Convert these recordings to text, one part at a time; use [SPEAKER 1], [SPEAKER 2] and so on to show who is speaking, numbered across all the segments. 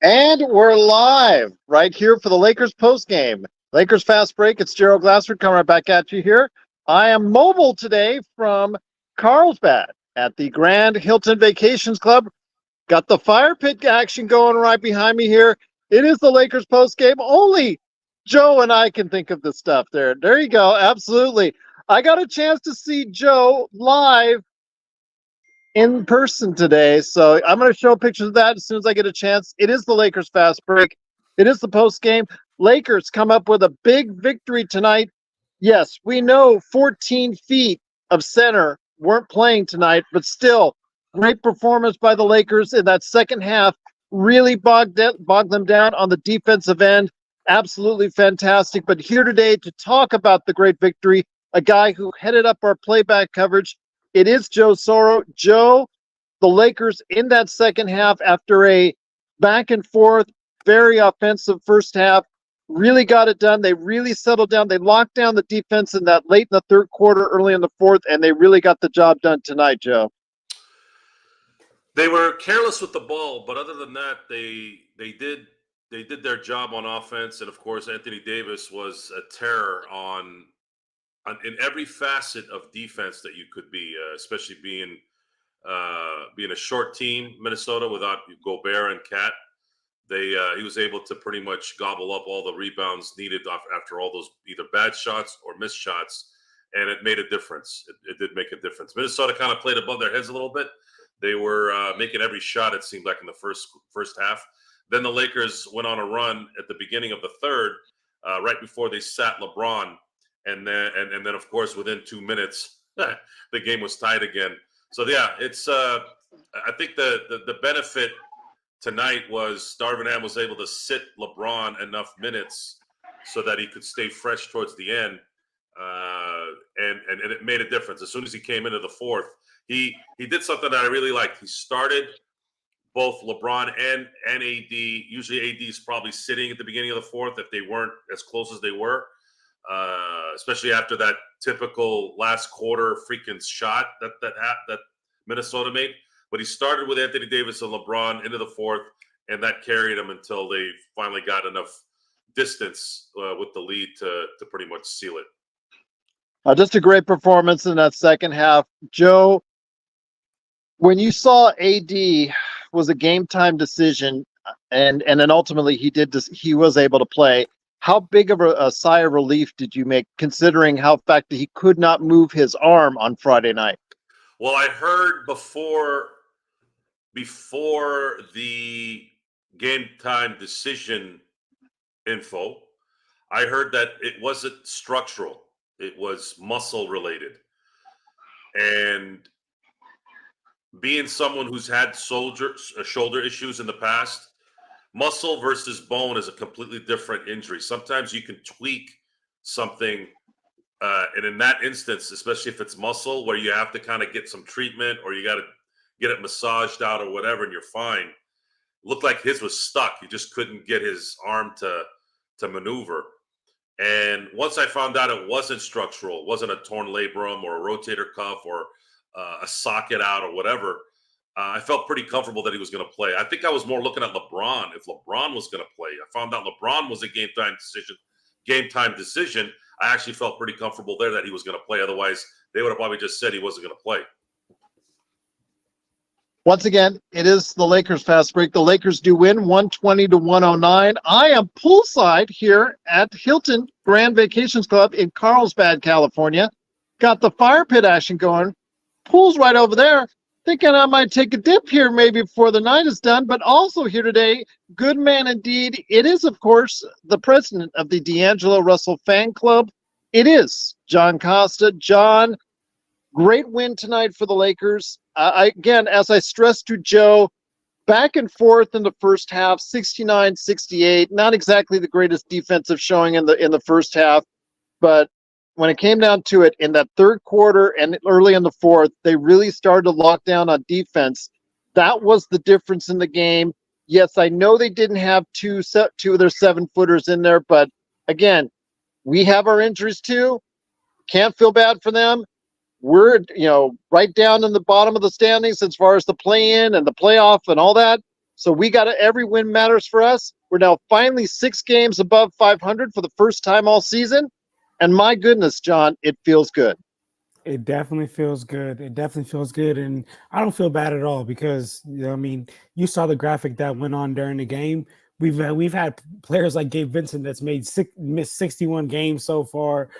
[SPEAKER 1] And we're live right here for the Lakers postgame. Lakers Fast Break. It's Gerald Glassford coming right back at you here. I am mobile today from Carlsbad at the Grand Hilton Vacations Club. Got the fire pit action going right behind me here. It is the Lakers postgame. Only Joe and I can think of this stuff there. There you go. Absolutely. I got a chance to see Joe live in person today. So I'm going to show pictures of that as soon as I get a chance. It is the Lakers Fast Break. It is the post game. Lakers come up with a big victory tonight. Yes, we know 14 feet of center weren't playing tonight, but still great performance by the Lakers in that second half. Really bogged them down on the defensive end. Absolutely fantastic. But here today to talk about the great victory, a guy who headed up our playback coverage, it is Joe Soro. Joe, the Lakers in that second half after a back and forth, very offensive first half, really got it done. They really settled down. They locked down the defense in that late in the third quarter, early in the fourth, and they really got the job done tonight, Joe.
[SPEAKER 2] They were careless with the ball, but other than that, they did their job on offense. And of course, Anthony Davis was a terror in every facet of defense that you could be, especially being a short team, Minnesota, without Gobert and Cat. He was able to pretty much gobble up all the rebounds needed after all those either bad shots or missed shots, and it made a difference. It did make a difference. Minnesota kind of played above their heads a little bit. They were making every shot, it seemed like, in the first half. Then the Lakers went on a run at the beginning of the third, right before they sat LeBron. And then of course, within 2 minutes, the game was tied again. So yeah, it's I think the benefit tonight was Darvin Ham was able to sit LeBron enough minutes so that he could stay fresh towards the end, and it made a difference. As soon as he came into the fourth, he did something that I really liked. He started both LeBron and AD. Usually AD is probably sitting at the beginning of the fourth if they weren't as close as they were. Especially after that typical last quarter freaking shot that Minnesota made. But he started with Anthony Davis and LeBron into the fourth, and that carried him until they finally got enough distance with the lead to pretty much seal it.
[SPEAKER 1] Just a great performance in that second half. Joe, when you saw AD was a game time decision, and then ultimately he was able to play, how big of a sigh of relief did you make, considering how fact that he could not move his arm on Friday night?
[SPEAKER 2] Well, I heard before the game time decision info, I heard that it wasn't structural; it was muscle related. And being someone who's had shoulder issues in the past, muscle versus bone is a completely different injury. Sometimes you can tweak something, and in that instance, especially if it's muscle, where you have to kind of get some treatment or you got to get it massaged out or whatever, and you're fine. Looked like his was stuck. He just couldn't get his arm to maneuver. And once I found out it wasn't structural, it wasn't a torn labrum or a rotator cuff or a socket out or whatever, I felt pretty comfortable that he was going to play. I think I was more looking at LeBron. If LeBron was going to play, I found out LeBron was a game time decision. I actually felt pretty comfortable there that he was going to play. Otherwise, they would have probably just said he wasn't going to play.
[SPEAKER 1] Once again, it is the Lakers Fast Break. The Lakers do win 120-109. I am poolside here at Hilton Grand Vacations Club in Carlsbad, California. Got the fire pit action going. Pool's right over there. Thinking I might take a dip here maybe before the night is done, but also here today, good man indeed. It is, of course, the president of the D'Angelo Russell fan club. It is John Costa. John, great win tonight for the Lakers. Again, as I stressed to Joe, back and forth in the first half, 69-68. Not exactly the greatest defensive showing in the first half, but when it came down to it, in that third quarter and early in the fourth, they really started to lock down on defense. That was the difference in the game. Yes, I know they didn't have two of their 7-footers in there, but again, we have our injuries too. Can't feel bad for them. We're, right down in the bottom of the standings as far as the play-in and the playoff and all that. So we got every win matters for us. We're now finally 6 games above 500 for the first time all season. And my goodness, John, it feels good.
[SPEAKER 3] It definitely feels good. It definitely feels good. And I don't feel bad at all because, I mean, you saw the graphic that went on during the game. We've had players like Gabe Vincent that's missed 61 games so far.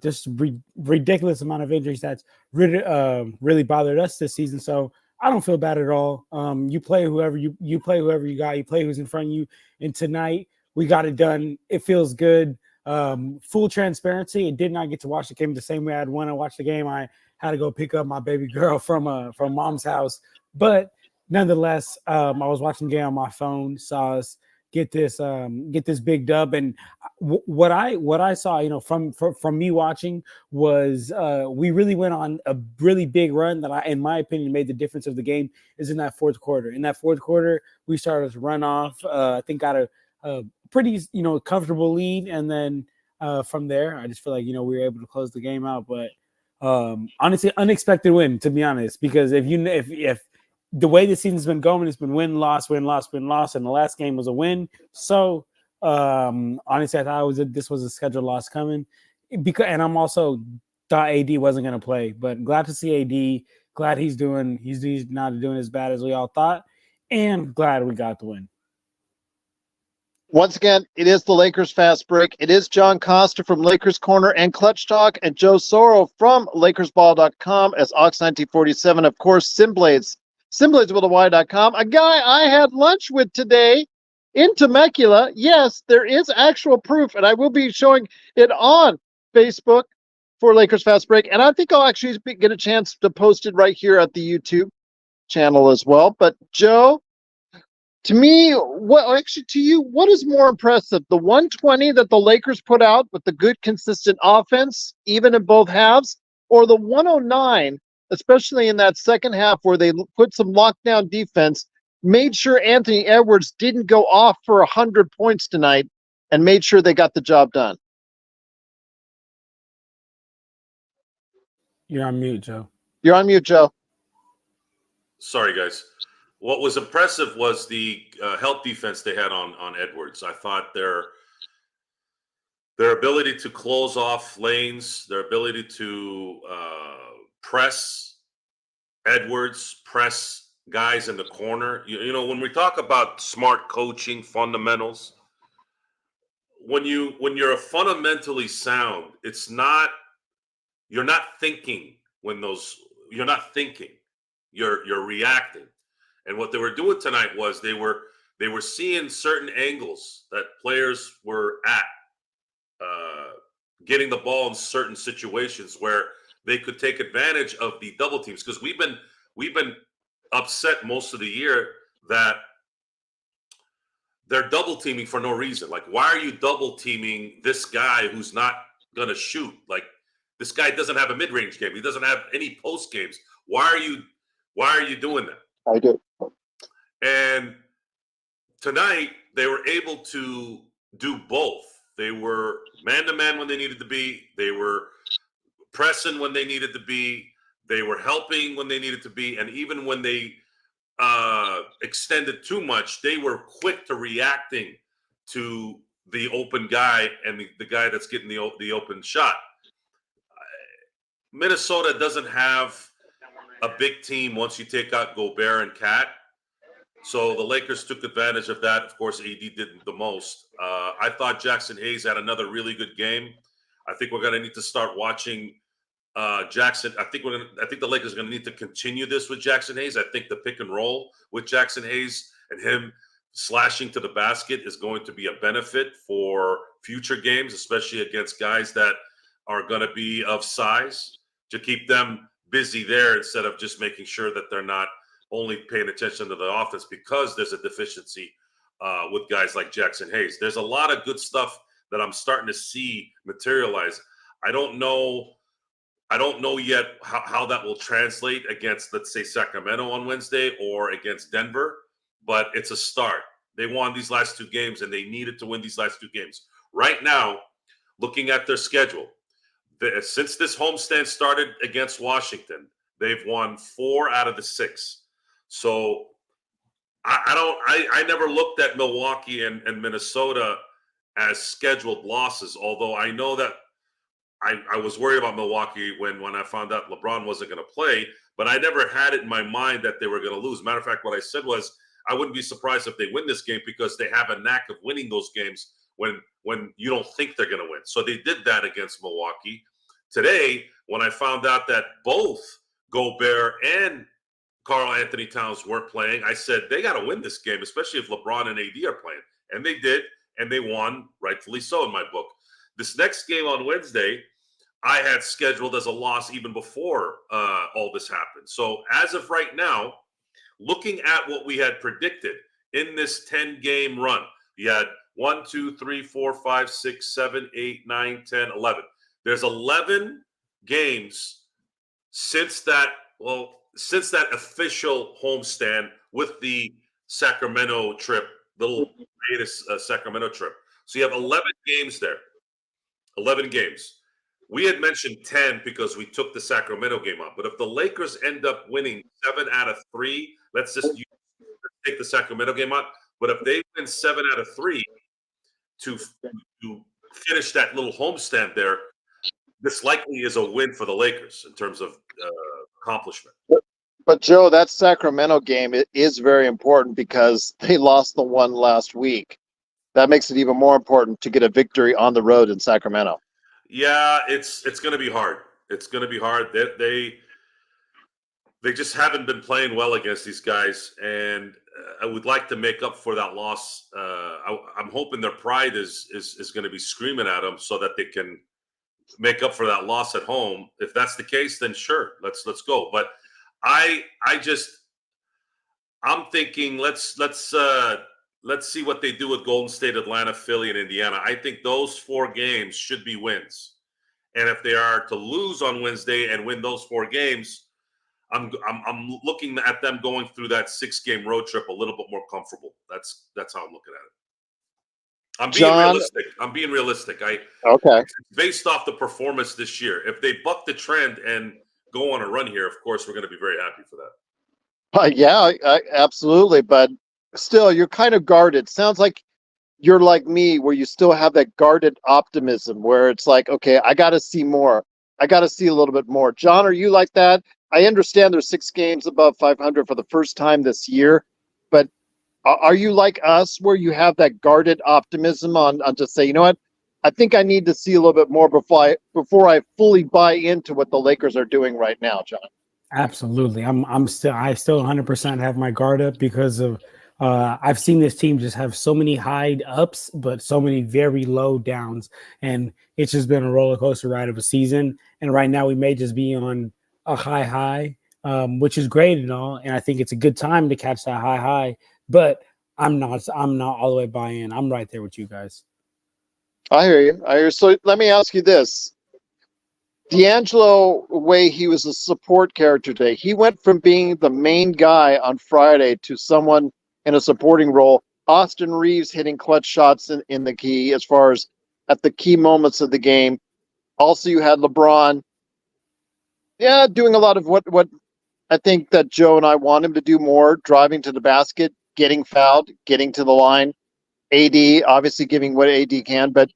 [SPEAKER 3] Just ridiculous amount of injuries that's really bothered us this season. So I don't feel bad at all. You play whoever you play whoever you got. You play who's in front of you. And tonight we got it done. It feels good. Full transparency, I did not get to watch the game the same way I'd want to watch the game. I had to go pick up my baby girl from mom's house, but nonetheless, I was watching the game on my phone, saw us get this big dub, and what I saw, from me watching was we really went on a really big run that in my opinion, made the difference of the game is in that fourth quarter. In that fourth quarter, we started to run off. I think got a pretty comfortable lead, and then from there I just feel like we were able to close the game out. But honestly, unexpected win, to be honest, because if the way the season's been going, it's been win loss, and the last game was a win. So honestly, I thought this was a scheduled loss coming, and I'm also thought AD wasn't going to play, but glad to see AD. Glad he's not doing as bad as we all thought, and glad we got the win.
[SPEAKER 1] Once again, it is the Lakers Fast Break. It is John Costa from Lakers Corner and Clutch Talk, and Joe Soro from LakersBall.com as Ox1947. Of course, Simblades with a Y.com. A guy I had lunch with today in Temecula. Yes, there is actual proof, and I will be showing it on Facebook for Lakers Fast Break. And I think I'll actually get a chance to post it right here at the YouTube channel as well. But Joe, to me, to you, what is more impressive? The 120 that the Lakers put out with the good, consistent offense, even in both halves, or the 109, especially in that second half where they put some lockdown defense, made sure Anthony Edwards didn't go off for 100 points tonight, and made sure they got the job done?
[SPEAKER 3] You're on mute, Joe.
[SPEAKER 1] You're on mute, Joe.
[SPEAKER 2] Sorry, guys. What was impressive was the help defense they had on Edwards. I thought their ability to close off lanes, their ability to press Edwards, press guys in the corner. When we talk about smart coaching fundamentals, when you're fundamentally sound, you're not thinking you're not thinking, you're reacting. And what they were doing tonight was they were seeing certain angles that players were at, getting the ball in certain situations where they could take advantage of the double teams. Because we've been upset most of the year that they're double teaming for no reason. Like, why are you double teaming this guy who's not gonna shoot? Like, this guy doesn't have a mid-range game. He doesn't have any post games. Why are you doing that?
[SPEAKER 1] I do.
[SPEAKER 2] And tonight, they were able to do both. They were man-to-man when they needed to be. They were pressing when they needed to be. They were helping when they needed to be. And even when they extended too much, they were quick to reacting to the open guy and the guy that's getting the open shot. Minnesota doesn't have a big team once you take out Gobert and Cat. So the Lakers took advantage of that. Of course, AD did the most. I thought Jackson Hayes had another really good game. I think we're going to need to start watching Jackson. I think the Lakers are going to need to continue this with Jackson Hayes. I think the pick and roll with Jackson Hayes and him slashing to the basket is going to be a benefit for future games, especially against guys that are going to be of size, to keep them busy there instead of just making sure that they're not only paying attention to the offense because there's a deficiency with guys like Jackson Hayes. There's a lot of good stuff that I'm starting to see materialize. I don't know yet how that will translate against, let's say, Sacramento on Wednesday or against Denver, but it's a start. They won these last two games, and they needed to win these last two games. Right now, looking at their schedule, since this homestand started against Washington, they've won 4 out of the 6. So I never looked at Milwaukee and Minnesota as scheduled losses, although I know that I was worried about Milwaukee when I found out LeBron wasn't going to play, but I never had it in my mind that they were going to lose. Matter of fact, what I said was I wouldn't be surprised if they win this game because they have a knack of winning those games when you don't think they're going to win. So they did that against Milwaukee. Today, when I found out that both Gobert and Karl Anthony Towns weren't playing, I said they got to win this game, especially if LeBron and AD are playing. And they did, and they won, rightfully so in my book. This next game on Wednesday, I had scheduled as a loss even before all this happened. So as of right now, looking at what we had predicted in this 10-game run, you had 1, 2, 3, 4, 5, 6, 7, 8, 9, 10, 11. There's 11 games since that official homestand with the Sacramento trip, the little latest Sacramento trip. So you have 11 games there. 11 games. We had mentioned 10 because we took the Sacramento game up. But if the Lakers end up winning 7 out of 3, let's take the Sacramento game out. But if they win 7 out of 3 to finish that little homestand there, this likely is a win for the Lakers in terms of accomplishment.
[SPEAKER 1] But Joe, that Sacramento game is very important because they lost the one last week. That makes it even more important to get a victory on the road in Sacramento.
[SPEAKER 2] Yeah, it's going to be hard. It's going to be hard. They just haven't been playing well against these guys, and I would like to make up for that loss. I'm hoping their pride is going to be screaming at them so that they can make up for that loss at home. If that's the case, then sure, let's go. But I'm thinking let's see what they do with Golden State, Atlanta, Philly, and Indiana. I think those 4 games should be wins. And if they are to lose on Wednesday and win those 4 games, I'm looking at them going through that 6-game road trip a little bit more comfortable. That's how I'm looking at it. I'm being realistic.
[SPEAKER 1] Okay.
[SPEAKER 2] Based off the performance this year. If they buck the trend and go on a run here, of course, we're going to be very happy for that.
[SPEAKER 1] Yeah, absolutely. But still, you're kind of guarded. Sounds like you're like me, where you still have that guarded optimism, where it's like, okay, I got to see more. I got to see a little bit more. John, are you like that? I understand there's 6 games above 500 for the first time this year, but are you like us, where you have that guarded optimism on to say, you know what, I think I need to see a little bit more before I fully buy into what the Lakers are doing right now, John?
[SPEAKER 3] Absolutely. I still 100% have my guard up because of I've seen this team just have so many high ups, but so many very low downs. And it's just been a roller coaster ride of a season. And right now we may just be on a high, which is great and all. And I think it's a good time to catch that high, but I'm not all the way buy-in. I'm right there with you guys.
[SPEAKER 1] I hear you. So let me ask you this. D'Angelo, way he was a support character today, he went from being the main guy on Friday to someone in a supporting role. Austin Reeves hitting clutch shots in the key, as far as at the key moments of the game. Also, you had LeBron, doing a lot of what I think that Joe and I want him to do more, driving to the basket, getting fouled, getting to the line. AD, obviously giving what AD can, but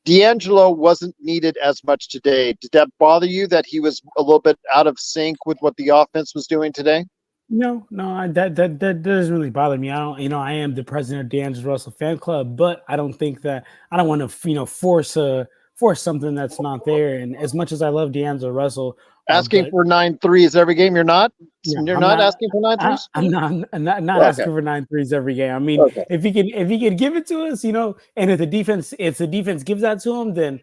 [SPEAKER 1] D'Angelo wasn't needed as much today. Did that bother you that he was a little bit out of sync with what the offense was doing today?
[SPEAKER 3] No, that doesn't really bother me. I don't, I am the president of D'Angelo Russell fan club, but I don't think that I don't want to, force something that's not there. And as much as I love D'Angelo Russell,
[SPEAKER 1] asking for 9 threes every game, you're not.
[SPEAKER 3] Yeah,
[SPEAKER 1] you're not asking for 9 threes.
[SPEAKER 3] I'm not asking for 9 threes every game. I mean, if he can give it to us, and if the defense gives that to him, then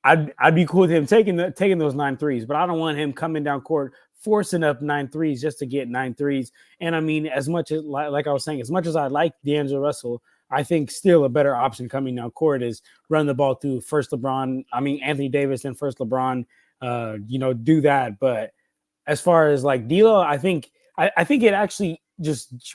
[SPEAKER 3] I'd be cool with him taking those 9 threes. But I don't want him coming down court forcing up 9 threes just to get 9 threes. And I mean, as much as like I was saying, as much as I like D'Angelo Russell, I think still a better option coming down court is run the ball through Anthony Davis and first LeBron. Do that. But as far as like D'Lo, I think it actually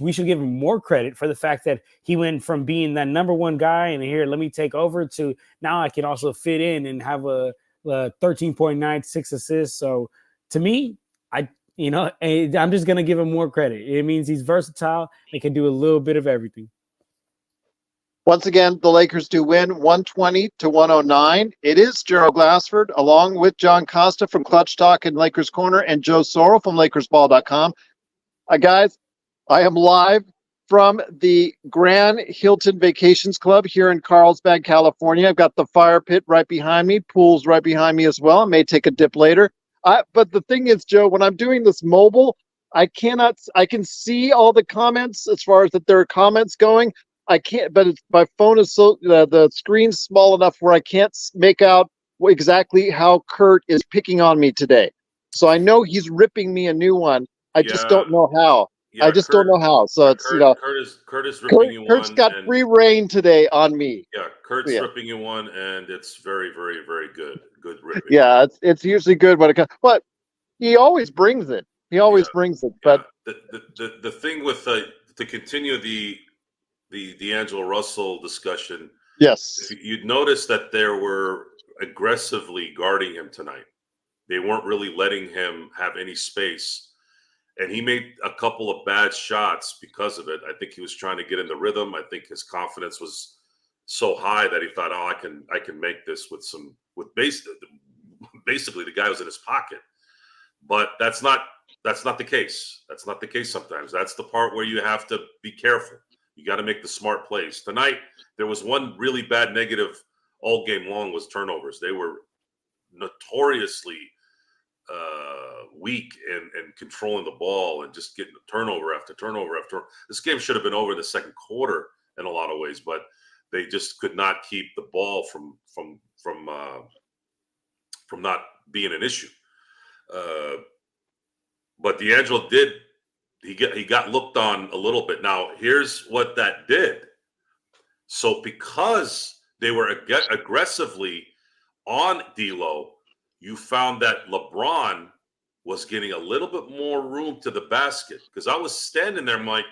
[SPEAKER 3] we should give him more credit for the fact that he went from being that number one guy and here, let me take over, to now I can also fit in and have a 13.9, 6 assists. So to me, You know, and I'm just gonna give him more credit. It means he's versatile and can do a little bit of everything.
[SPEAKER 1] Once again, the Lakers do win 120-109. It is Gerald Glassford along with John Costa from Clutch Talk and Lakers Corner and Joe Sorrell from LakersBall.com. Guys, I am live from the Grand Hilton Vacations Club here in Carlsbad, California. I've got the fire pit right behind me, pools right behind me as well. I may take a dip later. But the thing is, Joe, when I'm doing this mobile, I can see all the comments as far as that there are comments going. I can't, but my phone is so, the screen's small enough where I can't make out exactly how Kurt is picking on me today. So I know he's ripping me a new one. I just don't know how. I just don't know how. So it's,
[SPEAKER 2] Curtis ripping you
[SPEAKER 1] Kurt's
[SPEAKER 2] one.
[SPEAKER 1] got free reign today on me.
[SPEAKER 2] Yeah, Kurt's ripping you one, and it's very, very, very good. Good ripping.
[SPEAKER 1] Yeah, it's usually good when it comes, but he always brings it. He always brings it. But
[SPEAKER 2] the thing with to continue the D'Angelo Russell discussion.
[SPEAKER 1] Yes,
[SPEAKER 2] you'd notice that they were aggressively guarding him tonight. They weren't really letting him have any space. And he made a couple of bad shots because of it. I think he was trying to get in the rhythm. I think his confidence was so high that he thought, "Oh, I can make this with basically the guy was in his pocket." But that's not the case. That's not the case sometimes. That's the part where you have to be careful. You got to make the smart plays. Tonight, there was one really bad negative all game long was turnovers. They were notoriously weak and controlling the ball and just getting turnover after turnover after. This game should have been over in the second quarter in a lot of ways, but they just could not keep the ball from not being an issue. But D'Angelo did. He got looked on a little bit. Now here's what that did. So because they were aggressively on D'Lo, you found that LeBron was getting a little bit more room to the basket. Because I was standing there, Mike.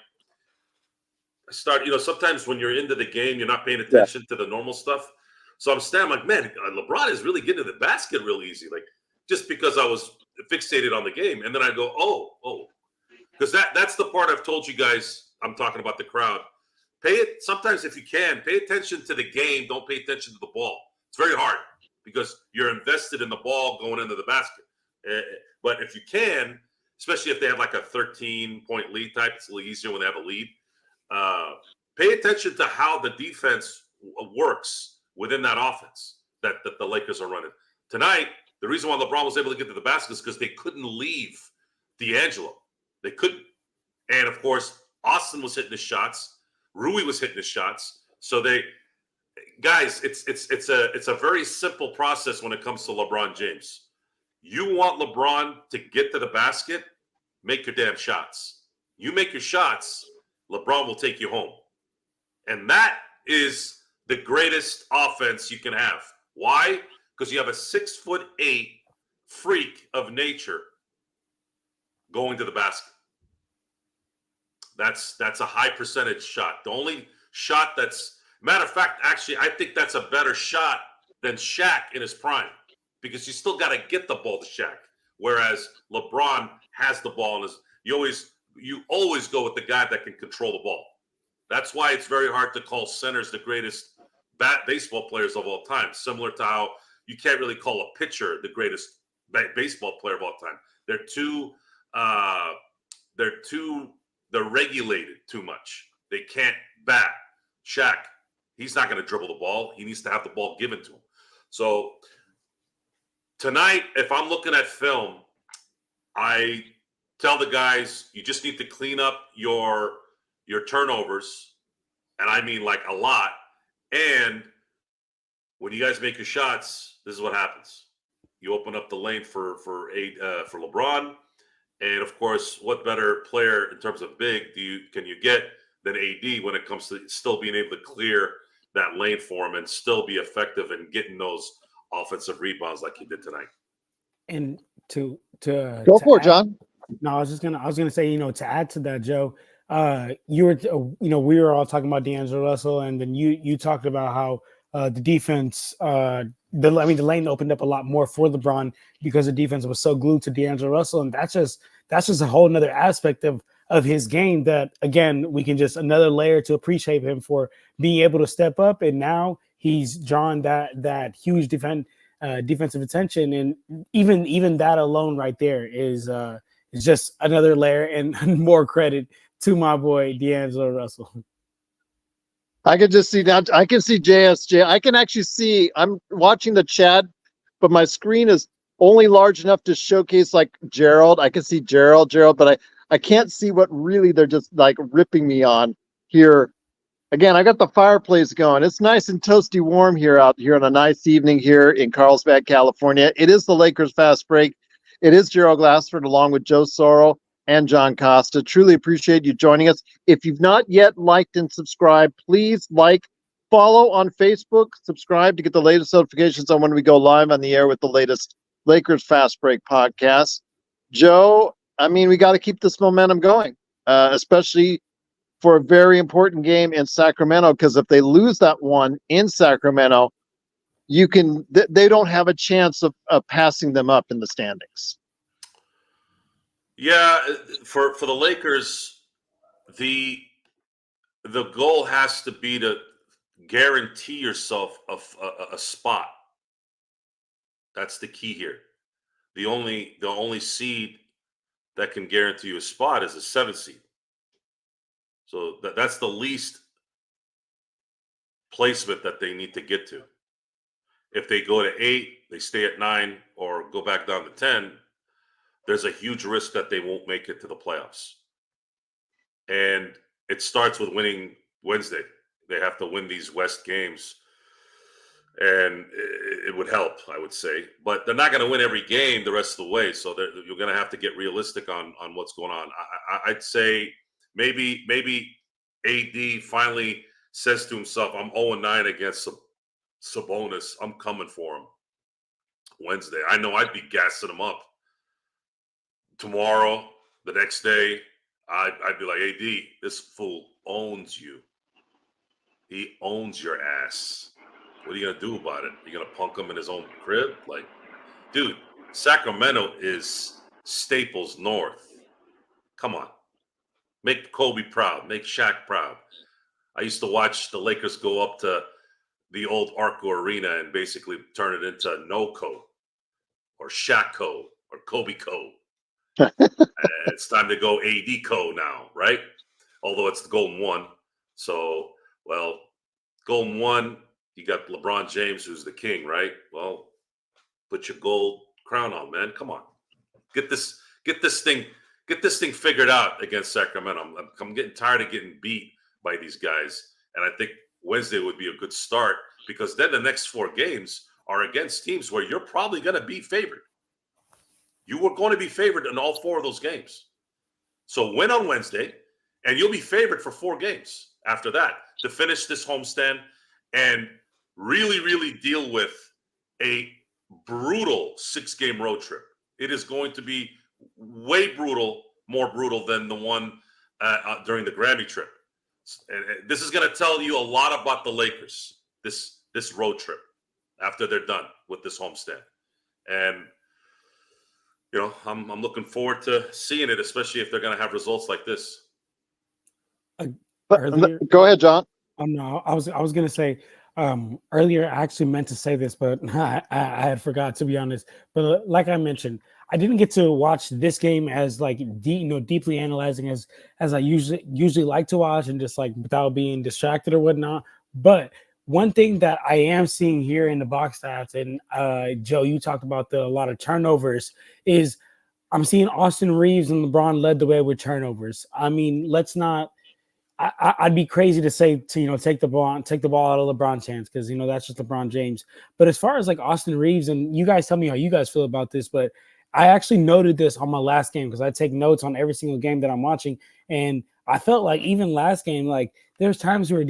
[SPEAKER 2] Sometimes when you're into the game, you're not paying attention to the normal stuff. So I'm standing like, man, LeBron is really getting to the basket real easy. Like, just because I was fixated on the game. And then I go, oh. Because that's the part I've told you guys. I'm talking about the crowd. Sometimes if you can, pay attention to the game. Don't pay attention to the ball. It's very hard because you're invested in the ball going into the basket. But if you can, especially if they have like a 13-point lead type, it's a little easier when they have a lead. Pay attention to how the defense works within that offense that the Lakers are running. Tonight, the reason why LeBron was able to get to the basket is because they couldn't leave D'Angelo. They couldn't. And, of course, Austin was hitting his shots. Rui was hitting his shots. So guys, it's a very simple process when it comes to LeBron James. You want LeBron to get to the basket, make your damn shots. You make your shots, LeBron will take you home. And that is the greatest offense you can have. Why? Because you have a 6'8" freak of nature going to the basket. That's a high percentage shot. The only shot matter of fact, actually, I think that's a better shot than Shaq in his prime because you still got to get the ball to Shaq. Whereas LeBron has the ball and you always go with the guy that can control the ball. That's why it's very hard to call centers the greatest baseball players of all time. Similar to how you can't really call a pitcher the greatest baseball player of all time. They're regulated too much. They can't bat. Shaq, he's not going to dribble the ball. He needs to have the ball given to him. So tonight, if I'm looking at film, I tell the guys, you just need to clean up your turnovers. And I mean like a lot. And when you guys make your shots, this is what happens. You open up the lane for LeBron. And of course, what better player in terms of big can you get than AD when it comes to still being able to clear that lane for him and still be effective in getting those offensive rebounds like he did tonight.
[SPEAKER 3] And to
[SPEAKER 1] go for it, John.
[SPEAKER 3] No, I was gonna say, to add to that, Joe, we were all talking about D'Angelo Russell, and then you talked about how the defense, the lane opened up a lot more for LeBron because the defense was so glued to D'Angelo Russell, and that's that's just a whole nother aspect of his game that, again, we can just another layer to appreciate him for being able to step up. And now he's drawn that huge defensive attention. And even that alone right there is just another layer and more credit to my boy D'Angelo Russell.
[SPEAKER 1] I can just see now. I can see JSJ. I can actually see. I'm watching the chat, but my screen is only large enough to showcase like Gerald. I can see Gerald, but I can't see what really they're just like ripping me on here. Again, I got the fireplace going. It's nice and toasty warm here out here on a nice evening here in Carlsbad, California. It is the Lakers Fast Break. It is Gerald Glassford along with Joe Sorrell and John Costa. Truly appreciate you joining us. If you've not yet liked and subscribed, please like, follow on Facebook, subscribe to get the latest notifications on when we go live on the air with the latest Lakers Fast Break podcast. Joe, I mean, we got to keep this momentum going, especially for a very important game in Sacramento, because if they lose that one in Sacramento, they don't have a chance of passing them up in the standings.
[SPEAKER 2] Yeah, for the Lakers, the goal has to be to guarantee yourself a spot. That's the key here. The only seed that can guarantee you a spot is a 7th seed. So that's the least placement that they need to get to. If they go to 8, they stay at 9, or go back down to 10, there's a huge risk that they won't make it to the playoffs. And it starts with winning Wednesday. They have to win these West games, and it would help, I would say. But they're not going to win every game the rest of the way, so you're going to have to get realistic on what's going on. I'd say maybe AD finally says to himself, I'm 0-9 against Sabonis. I'm coming for him Wednesday. I know I'd be gassing him up. Tomorrow, the next day, I'd be like, AD, this fool owns you. He owns your ass. What are you going to do about it? Are you going to punk him in his own crib? Like, dude, Sacramento is Staples North. Come on. Make Kobe proud. Make Shaq proud. I used to watch the Lakers go up to the old Arco Arena and basically turn it into No-Co or Shaq-Co or Kobe-Co. It's time to go AD-Co now, right? Although it's the Golden One. So, well, Golden One, you got LeBron James, who's the king, right? Well, put your gold crown on, man. Come on. Get this thing figured out against Sacramento. I'm getting tired of getting beat by these guys. And I think Wednesday would be a good start, because then the next 4 games are against teams where you're probably going to be favored. You were going to be favored in all 4 of those games. So win on Wednesday, and you'll be favored for 4 games after that to finish this homestand and really, really deal with a brutal 6-game road trip. It is going to be way more brutal than the one during the Grammy trip. And this is going to tell you a lot about the Lakers, this road trip, after they're done with this homestand. And you know, I'm looking forward to seeing it, especially if they're going to have results like this.
[SPEAKER 1] Go ahead, John.
[SPEAKER 3] No, I was going to say earlier. I actually meant to say this, but I had forgot, to be honest. But like I mentioned, I didn't get to watch this game as like deeply analyzing as I usually like to watch, and just like without being distracted or whatnot. But one thing that I am seeing here in the box stats, and Joe, you talked about a lot of turnovers, is I'm seeing Austin Reeves and LeBron led the way with turnovers. I mean, let's not. I'd be crazy to say to take the ball out of LeBron's hands, because that's just LeBron James. But as far as like Austin Reeves, and you guys tell me how you guys feel about this, but I actually noted this on my last game, because I take notes on every single game that I'm watching, and I felt like even last game, like there's times where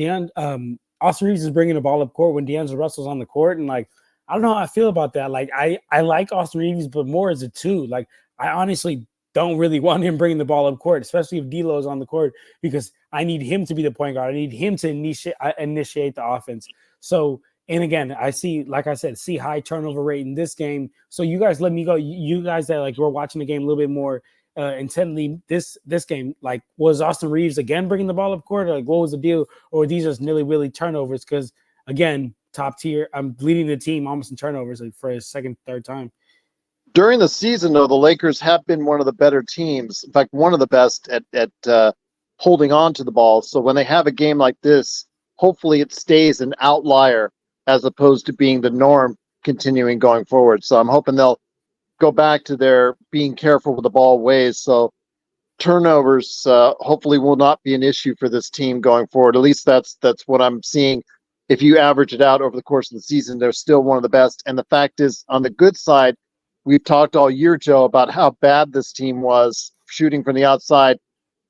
[SPEAKER 3] Austin Reeves is bringing the ball up court when D'Angelo Russell's on the court, and like I don't know how I feel about that. Like I like Austin Reeves, but more as a 2. Like I honestly don't really want him bringing the ball up court, especially if D'Lo is on the court, because I need him to be the point guard. I need him to initiate the offense. So, and again, I see, like I said, high turnover rate in this game. So you guys let me go. You guys that like we're watching the game a little bit more intently this game? Like, was Austin Reeves again bringing the ball up court? Like, what was the deal? Or were these just nilly-willy turnovers? Because, again, top tier, I'm leading the team almost in turnovers like, for a second, third time.
[SPEAKER 1] During the season, though, the Lakers have been one of the better teams. In fact, one of the best at holding on to the ball. So when they have a game like this, hopefully it stays an outlier as opposed to being the norm continuing going forward. So I'm hoping they'll go back to their being careful with the ball ways. So turnovers hopefully will not be an issue for this team going forward. At least that's what I'm seeing. If you average it out over the course of the season, they're still one of the best. And the fact is, on the good side, we've talked all year, Joe, about how bad this team was shooting from the outside.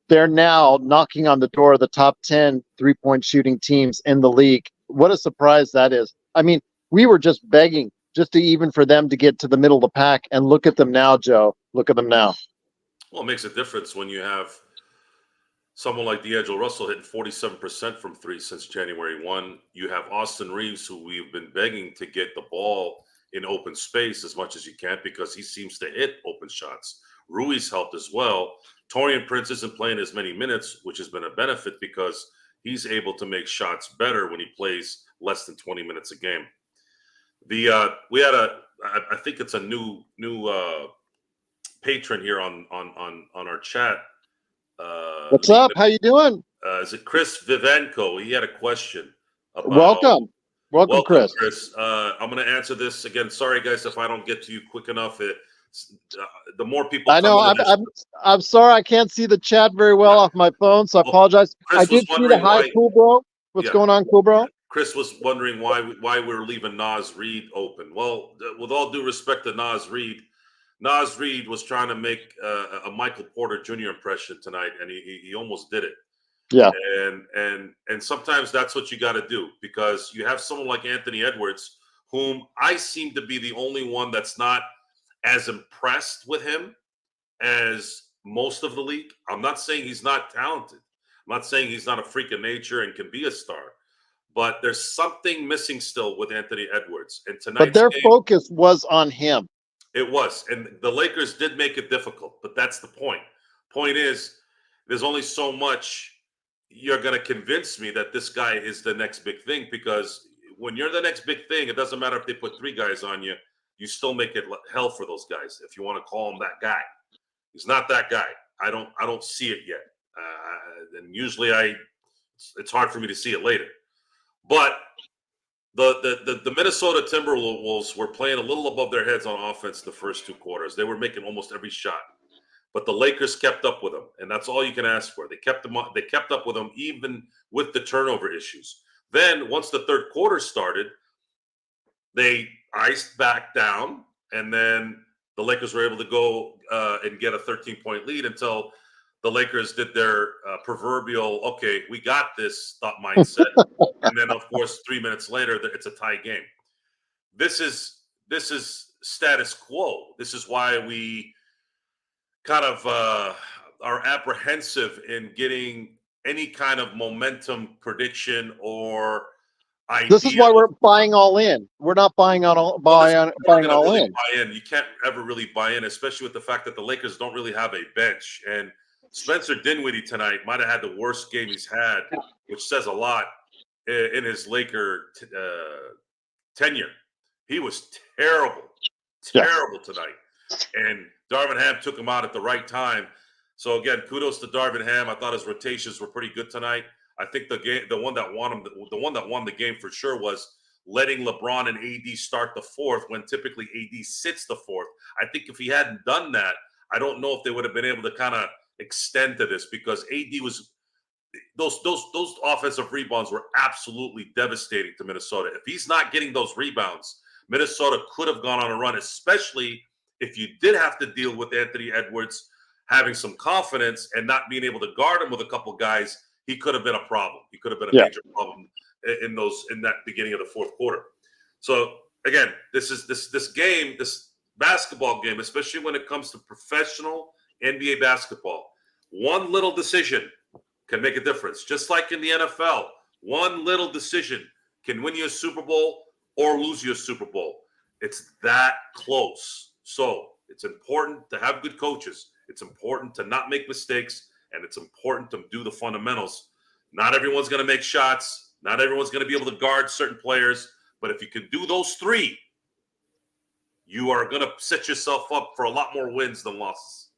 [SPEAKER 1] They're now knocking on the door of the top 10 3-point shooting teams in the league. What a surprise that is. I mean, we were just begging just to even for them to get to the middle of the pack. And look at them now, Joe. Look at them now.
[SPEAKER 2] Well, it makes a difference when you have someone like D'Angelo Russell hitting 47% from three since January 1. You have Austin Reeves, who we've been begging to get the ball in open space as much as you can because he seems to hit open shots. Rui's helped as well. Taurean Prince isn't playing as many minutes, which has been a benefit because he's able to make shots better when he plays less than 20 minutes a game. We had I think it's a new patron here on our chat.
[SPEAKER 1] What's up? How you doing?
[SPEAKER 2] Is it Chris Vivenko? He had a question about.
[SPEAKER 1] Welcome, Chris.
[SPEAKER 2] I'm going to answer this again. Sorry, guys, if I don't get to you quick enough. The more people.
[SPEAKER 1] I know. I'm sorry. I can't see the chat very well off my phone, so I apologize. I did see the hi, cool bro. What's going on, cool bro?
[SPEAKER 2] Chris was wondering why we're leaving Nas Reed open. Well, with all due respect to Nas Reed was trying to make a Michael Porter Jr. impression tonight, and he almost did it.
[SPEAKER 1] Yeah.
[SPEAKER 2] And sometimes that's what you got to do because you have someone like Anthony Edwards, whom I seem to be the only one that's not as impressed with him as most of the league. I'm not saying he's not talented. I'm not saying he's not a freak of nature and can be a star. But there's something missing still with Anthony Edwards. And tonight,
[SPEAKER 1] but their focus was on him.
[SPEAKER 2] It was. And the Lakers did make it difficult. But that's the point. Point is, there's only so much you're going to convince me that this guy is the next big thing. Because when you're the next big thing, it doesn't matter if they put three guys on you. You still make it hell for those guys if you want to call him that guy. He's not that guy. I don't see it yet. And usually it's hard for me to see it later. But the Minnesota Timberwolves were playing a little above their heads on offense the first two quarters. They were making almost every shot. But the Lakers kept up with them, and that's all you can ask for. They kept up with them even with the turnover issues. Then once the third quarter started, they iced back down, and then the Lakers were able to go and get a 13-point lead until the Lakers did their proverbial, okay, we got this thought mindset. And then, of course, 3 minutes later, it's a tie game. This is status quo. This is why we kind of are apprehensive in getting any kind of momentum prediction or idea.
[SPEAKER 1] This is why we're buying all in. We're not buying all in.
[SPEAKER 2] You can't ever really buy in, especially with the fact that the Lakers don't really have a bench. And Spencer Dinwiddie tonight might have had the worst game he's had, which says a lot in his Laker tenure. He was terrible tonight. And Darvin Ham took him out at the right time. So again, kudos to Darvin Ham. I thought his rotations were pretty good tonight. I think the one that won the game for sure was letting LeBron and AD start the fourth when typically AD sits the fourth. I think if he hadn't done that, I don't know if they would have been able to kind of extend to this because AD was those offensive rebounds were absolutely devastating to Minnesota. If he's not getting those rebounds, Minnesota could have gone on a run, especially if you did have to deal with Anthony Edwards having some confidence and not being able to guard him with a couple guys. He could have been a problem. He could have been a major problem in that beginning of the fourth quarter. So again, this basketball game, especially when it comes to professional NBA basketball, one little decision can make a difference. Just like in the NFL, one little decision can win you a Super Bowl or lose you a Super Bowl. It's that close. So it's important to have good coaches It's important to not make mistakes, and it's important to do the fundamentals. Not everyone's going to make shots. Not everyone's going to be able to guard certain players. But if you can do those three, you are going to set yourself up for a lot more wins than losses.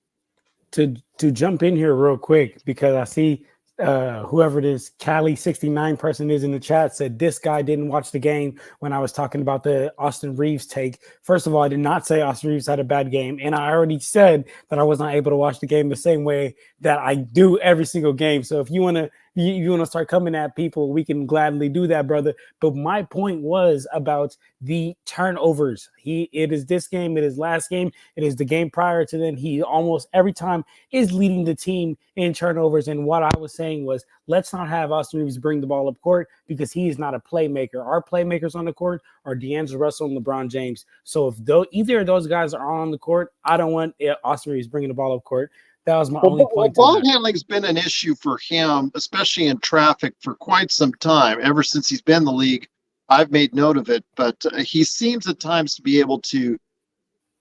[SPEAKER 3] To jump in here real quick, because I see whoever this Cali69 person is in the chat said this guy didn't watch the game when I was talking about the Austin Reeves take. First of all, I did not say Austin Reeves had a bad game, and I already said that I was not able to watch the game the same way that I do every single game. So if you want to start coming at people, we can gladly do that, brother. But my point was about the turnovers. It is this game, it is last game, it is the game prior to then. He almost every time is leading the team in turnovers. And what I was saying was, let's not have Austin Reeves bring the ball up court, because he is not a playmaker. Our playmakers on the court are D'Angelo Russell and LeBron James. So if either of those guys are on the court, I don't want Austin Reeves bringing the ball up court. That was my only point.
[SPEAKER 1] Ball handling's been an issue for him, especially in traffic, for quite some time. Ever since he's been in the league, I've made note of it. But he seems at times to be able to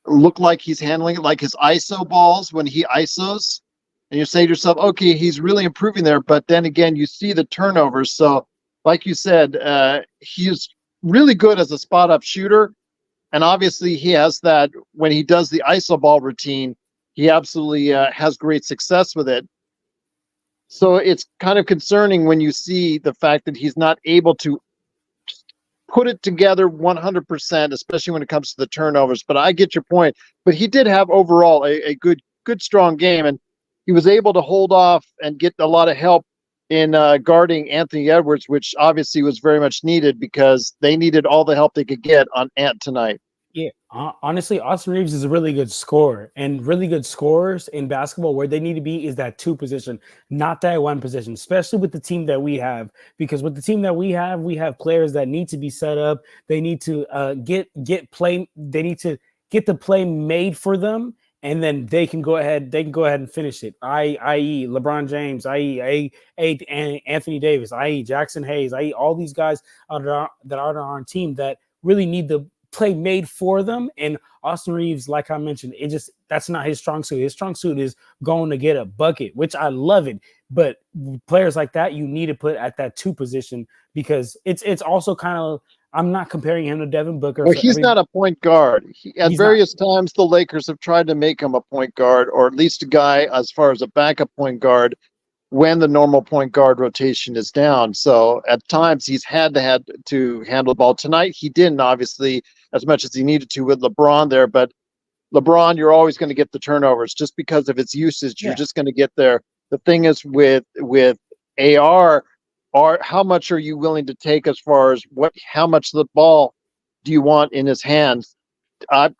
[SPEAKER 1] look like he's handling it like his ISO balls when he ISOs. And you say to yourself, okay, he's really improving there. But then again, you see the turnovers. So like you said, he's really good as a spot-up shooter. And obviously he has that when he does the ISO ball routine, he absolutely has great success with it. So it's kind of concerning when you see the fact that he's not able to put it together 100%, especially when it comes to the turnovers. But I get your point. But he did have overall a good, strong game. And he was able to hold off and get a lot of help in guarding Anthony Edwards, which obviously was very much needed because they needed all the help they could get on Ant tonight.
[SPEAKER 3] Yeah, honestly, Austin Reeves is a really good scorer, and really good scorers in basketball where they need to be is that two position, not that one position, especially with the team that we have, because with the team that we have players that need to be set up. They need to get play. They need to get the play made for them, and then they can go ahead and finish it. I.e. LeBron James, i.e. Anthony Davis, i.e. Jackson Hayes, i.e. all these guys that are on our team that really need the play made for them. And Austin Reeves, like I mentioned, that's not his strong suit. His strong suit is going to get a bucket, which I love it. But players like that, you need to put at that two position, because it's also kind of, I'm not comparing him to Devin Booker.
[SPEAKER 1] Well, he's not a point guard. At various times, the Lakers have tried to make him a point guard, or at least a guy as far as a backup point guard when the normal point guard rotation is down. So at times he's had to handle the ball. Tonight he didn't, obviously, as much as he needed to with LeBron there. But LeBron, you're always going to get the turnovers just because of its usage. You're just going to get there. The thing is with AR, how much are you willing to take as far as how much of the ball do you want in his hands?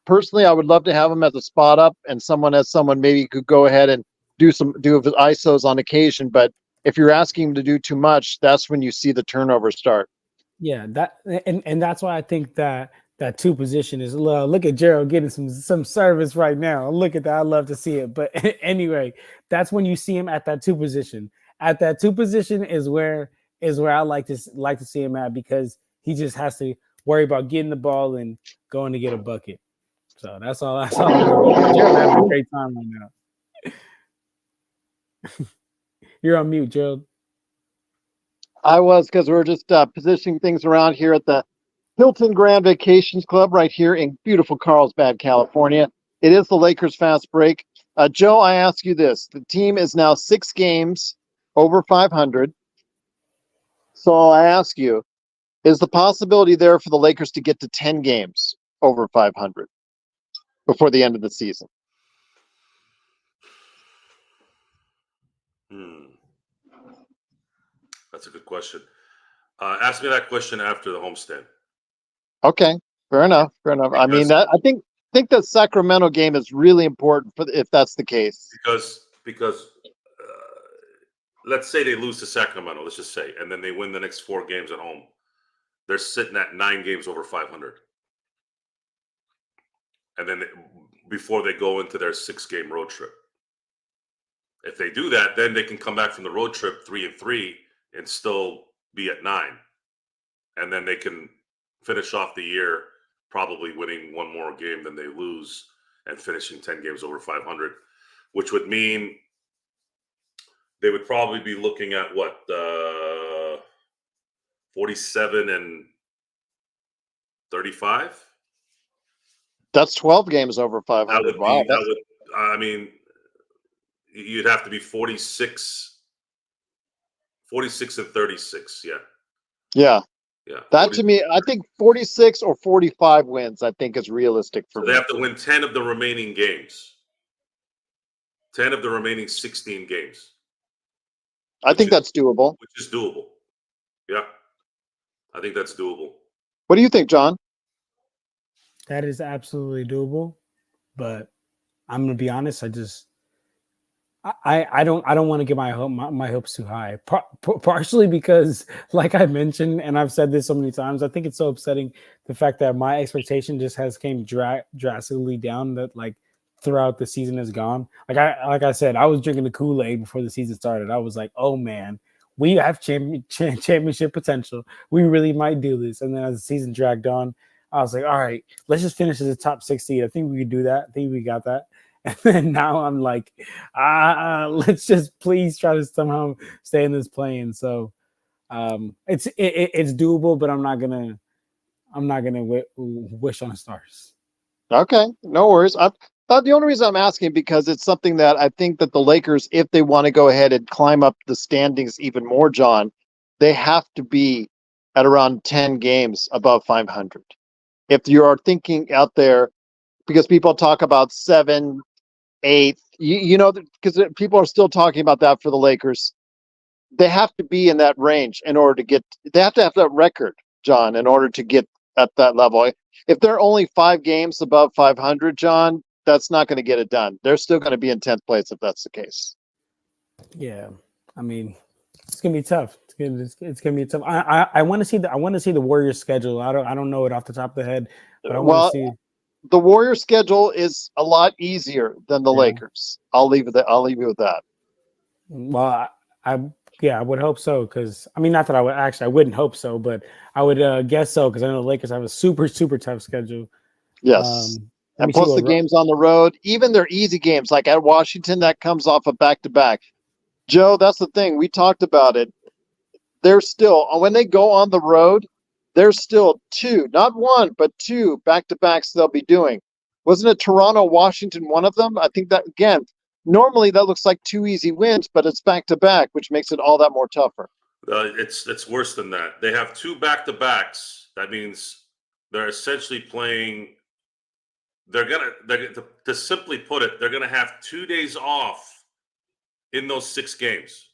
[SPEAKER 1] Personally, I would love to have him as a spot up, and someone maybe could go ahead and do his ISOs on occasion. But if you're asking him to do too much, that's when you see the turnovers start.
[SPEAKER 3] Yeah, and that's why I think that two position is love. Look at Gerald getting some service right now. Look at that. I love to see it. But anyway, that's when you see him at that two position. At that two position is where I like to see him at, because he just has to worry about getting the ball and going to get a bucket. So that's all. That's all. Gerald having a great time right now. You're on mute, Gerald.
[SPEAKER 1] I was, because we're just positioning things around here at the Hilton Grand Vacations Club right here in beautiful Carlsbad, California. It is the Lakers fast break. Joe, I ask you this. The team is now 6 games over 500. So I ask you, is the possibility there for the Lakers to get to 10 games over 500 before the end of the season?
[SPEAKER 2] That's a good question. Ask me that question after the homestand.
[SPEAKER 1] Okay, fair enough. I mean, I think the Sacramento game is really important if that's the case.
[SPEAKER 2] Because let's say they lose to Sacramento, let's just say, and then they win the next 4 games at home. They're sitting at 9 games over 500. And then before they go into their 6-game road trip. If they do that, then they can come back from the road trip 3-3 and still be at 9. And then they can finish off the year probably winning 1 more game than they lose and finishing 10 games over 500. which would mean they would probably be looking at 47 and 35.
[SPEAKER 1] That's 12 games over
[SPEAKER 2] That
[SPEAKER 1] 500.
[SPEAKER 2] would
[SPEAKER 1] Wow.
[SPEAKER 2] be that would. I mean, you'd have to be 46 and 36. Yeah.
[SPEAKER 1] Yeah.
[SPEAKER 2] Yeah.
[SPEAKER 1] That to me, I think 46 or 45 wins, I think is realistic for
[SPEAKER 2] So
[SPEAKER 1] me.
[SPEAKER 2] they have to win 10 of the remaining games. 10 of the remaining 16 games.
[SPEAKER 1] I think that's doable.
[SPEAKER 2] Which is doable. Yeah. I think that's doable.
[SPEAKER 1] What do you think, John?
[SPEAKER 3] That is absolutely doable, but I'm gonna be honest. I don't want to get my hopes too high. Partially because, like I mentioned, and I've said this so many times, I think it's so upsetting the fact that my expectation just has came drastically down. That like throughout the season has gone. Like I said, I was drinking the Kool-Aid before the season started. I was like, oh man, we have championship potential. We really might do this. And then as the season dragged on, I was like, all right, let's just finish as a top 6 seed. I think we could do that. I think we got that. And then now I'm like, let's just please try to somehow stay in this plane. So it's doable, but I'm not gonna wish on the stars.
[SPEAKER 1] Okay, no worries. The only reason I'm asking because it's something that I think that the Lakers, if they want to go ahead and climb up the standings even more, John, they have to be at around 10 games above 500. If you are thinking out there, because people talk about 7, 8, because people are still talking about that for the Lakers. They have to be in that range in order to get. They have to have that record, John, in order to get at that level. If they're only 5 games above 500, John, that's not going to get it done. They're still going to be in 10th place if that's the case.
[SPEAKER 3] Yeah, I mean, it's gonna be tough. It's gonna be tough. I want to see the Warriors schedule. I don't know it off the top of the head, but I want to see.
[SPEAKER 1] The Warriors schedule is a lot easier than the Lakers. I'll leave you with that.
[SPEAKER 3] Well, I would hope so, because I mean, not that I wouldn't hope so, but I would guess so, because I know the Lakers have a super tough schedule.
[SPEAKER 1] Yes, and plus the games on the road, even their easy games like at Washington, that comes off a back-to-back. Joe, that's the thing. We talked about it. They're still, when they go on the road, there's still 2, not 1, but 2 back-to-backs they'll be doing. Wasn't it Toronto, Washington, one of them? I think that, again, normally that looks like 2 easy wins, but it's back-to-back, which makes it all that more tougher.
[SPEAKER 2] It's worse than that. They have 2 back-to-backs. That means they're essentially playing. To simply put it, they're gonna have 2 days off in those 6 games.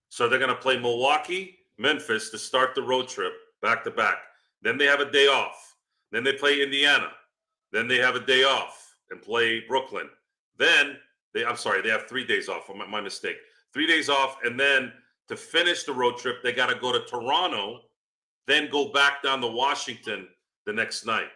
[SPEAKER 2] So they're gonna play Milwaukee, Memphis to start the road trip back-to-back. Then they have a day off. Then they play Indiana. Then they have a day off and play Brooklyn. Then they have 3 days off. My mistake. 3 days off, and then to finish the road trip, they got to go to Toronto, then go back down to Washington the next night.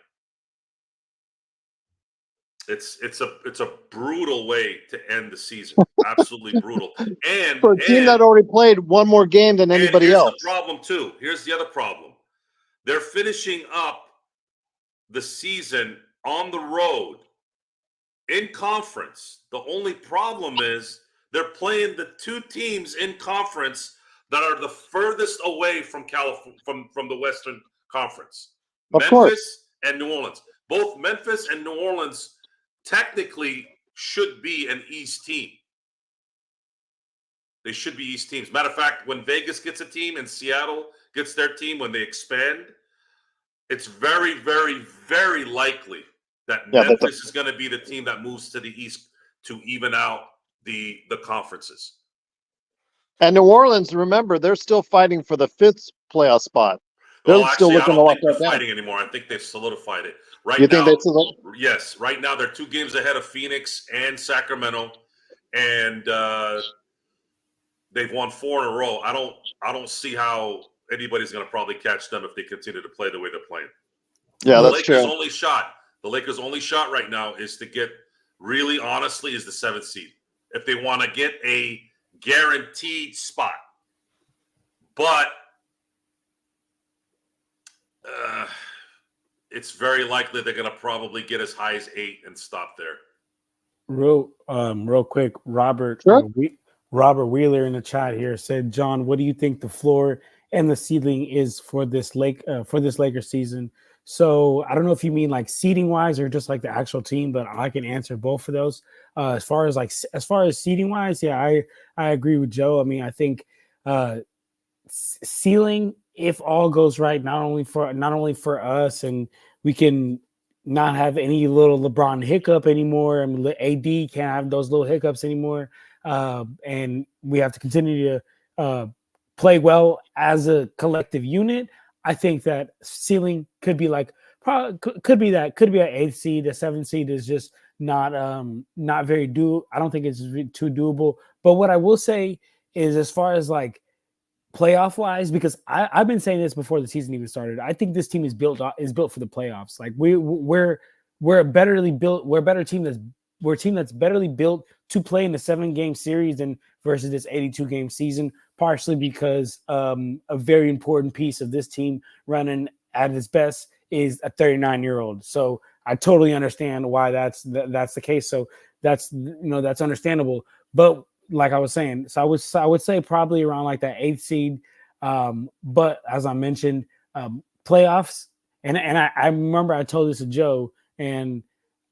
[SPEAKER 2] It's a brutal way to end the season. Absolutely brutal. And
[SPEAKER 1] for a team that already played one more game than anybody else.
[SPEAKER 2] Here's the problem too. Here's the other problem. They're finishing up the season on the road in conference. The only problem is they're playing the 2 teams in conference that are the furthest away from California, from the Western Conference. Memphis and New Orleans. Both Memphis and New Orleans technically should be an East team. They should be East teams. Matter of fact, when Vegas gets a team and Seattle gets their team, when they expand, it's very, very, very likely that Memphis is going to be the team that moves to the East to even out the conferences.
[SPEAKER 1] And New Orleans, remember, they're still fighting for the 5th playoff spot. They're still looking to lock that down.
[SPEAKER 2] Fighting anymore. I think they've solidified it. Yes. Right now, they're 2 games ahead of Phoenix and Sacramento, and they've won 4 in a row. I don't see how anybody's going to probably catch them if they continue to play the way they're playing.
[SPEAKER 1] Yeah,
[SPEAKER 2] the
[SPEAKER 1] that's
[SPEAKER 2] Lakers'
[SPEAKER 1] true.
[SPEAKER 2] The Lakers' only shot right now is to get, really honestly, is the 7th seed if they want to get a guaranteed spot. But it's very likely they're going to probably get as high as 8 and stop there.
[SPEAKER 3] Real quick,
[SPEAKER 1] Sure.
[SPEAKER 3] Robert Wheeler in the chat here said, John, what do you think the floor and the ceiling is for this Lakers season? So I don't know if you mean like seating wise or just like the actual team, but I can answer both of those. As far as seating wise, yeah, I agree with Joe. I mean, I think uh, ceiling, if all goes right, not only for us, and we can not have any little LeBron hiccup anymore. I mean, AD can't have those little hiccups anymore, and we have to continue to play well as a collective unit. I think that ceiling could be like probably could be an eighth seed. A seventh seed is just not very do. I don't think it's too doable. But what I will say is, as far as like playoff wise, because I've been saying this before the season even started. I think this team is built for the playoffs. Like we're a better team we're a team that's betterly built to play in the 7-game series than versus this 82-game season. Partially because a very important piece of this team running at its best is a 39-year-old. So I totally understand why that's the case. So that's understandable. But like I was saying, so I would say probably around like that 8th seed. But as I mentioned, playoffs, and I remember I told this to Joe, and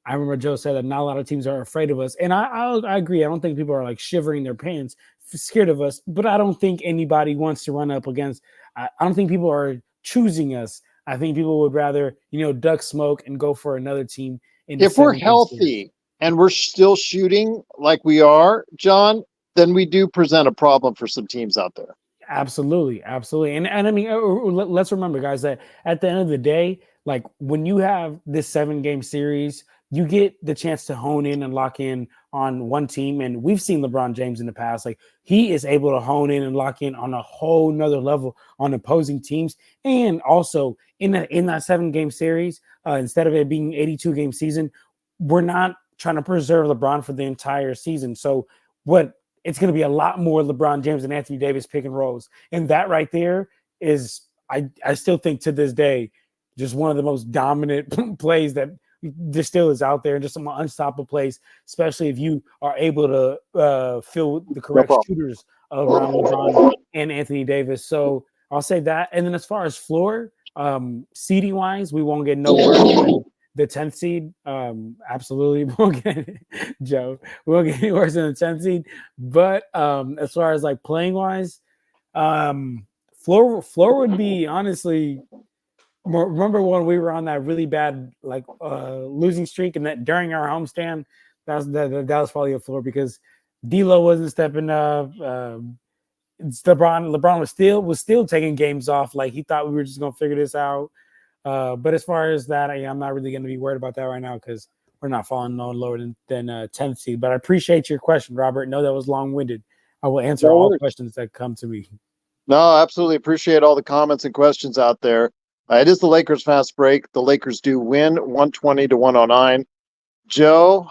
[SPEAKER 3] I remember Joe said that not a lot of teams are afraid of us, and I agree. I don't think people are like shivering their pants, scared of us, but I don't think anybody wants to run up against. I don't think people are choosing us. I think people would rather duck smoke and go for another team in the
[SPEAKER 1] If we're
[SPEAKER 3] 7-game series.
[SPEAKER 1] healthy and we're still shooting like we are, John, then we do present a problem for some teams out there.
[SPEAKER 3] Absolutely, absolutely, and I mean, let's remember, guys, that at the end of the day, like when you have this 7-game series, you get the chance to hone in and lock in on one team, and we've seen LeBron James in the past, like he is able to hone in and lock in on a whole nother level on opposing teams, and also in that 7-game series, instead of it being 82-game season, we're not trying to preserve LeBron for the entire season. So what it's going to be a lot more LeBron James and Anthony Davis pick and rolls. And that right there is, I still think to this day, just one of the most dominant plays that there still is out there, and just some unstoppable plays, especially if you are able to fill the
[SPEAKER 1] No
[SPEAKER 3] correct
[SPEAKER 1] problem.
[SPEAKER 3] shooters around LeBron and Anthony Davis. So I'll say that. And then as far as floor, seeding wise, we won't get no worse than the 10th seed. Absolutely won't get Joe. We won't get any worse than the 10th seed. But as far as like playing wise, floor would be honestly. Remember when we were on that really bad like losing streak, and that during our homestand, that was probably a floor because D'Lo wasn't stepping up. LeBron was still taking games off. Like he thought we were just gonna figure this out. But as far as that, I'm not really going to be worried about that right now because we're not falling no lower than 10th seed. But I appreciate your question, Robert. No, that was long-winded. I will answer
[SPEAKER 1] No
[SPEAKER 3] all
[SPEAKER 1] worries.
[SPEAKER 3] questions that come to me.
[SPEAKER 1] No, absolutely appreciate all the comments and questions out there. It is the Lakers fast break. The Lakers do win 120-109. Joe,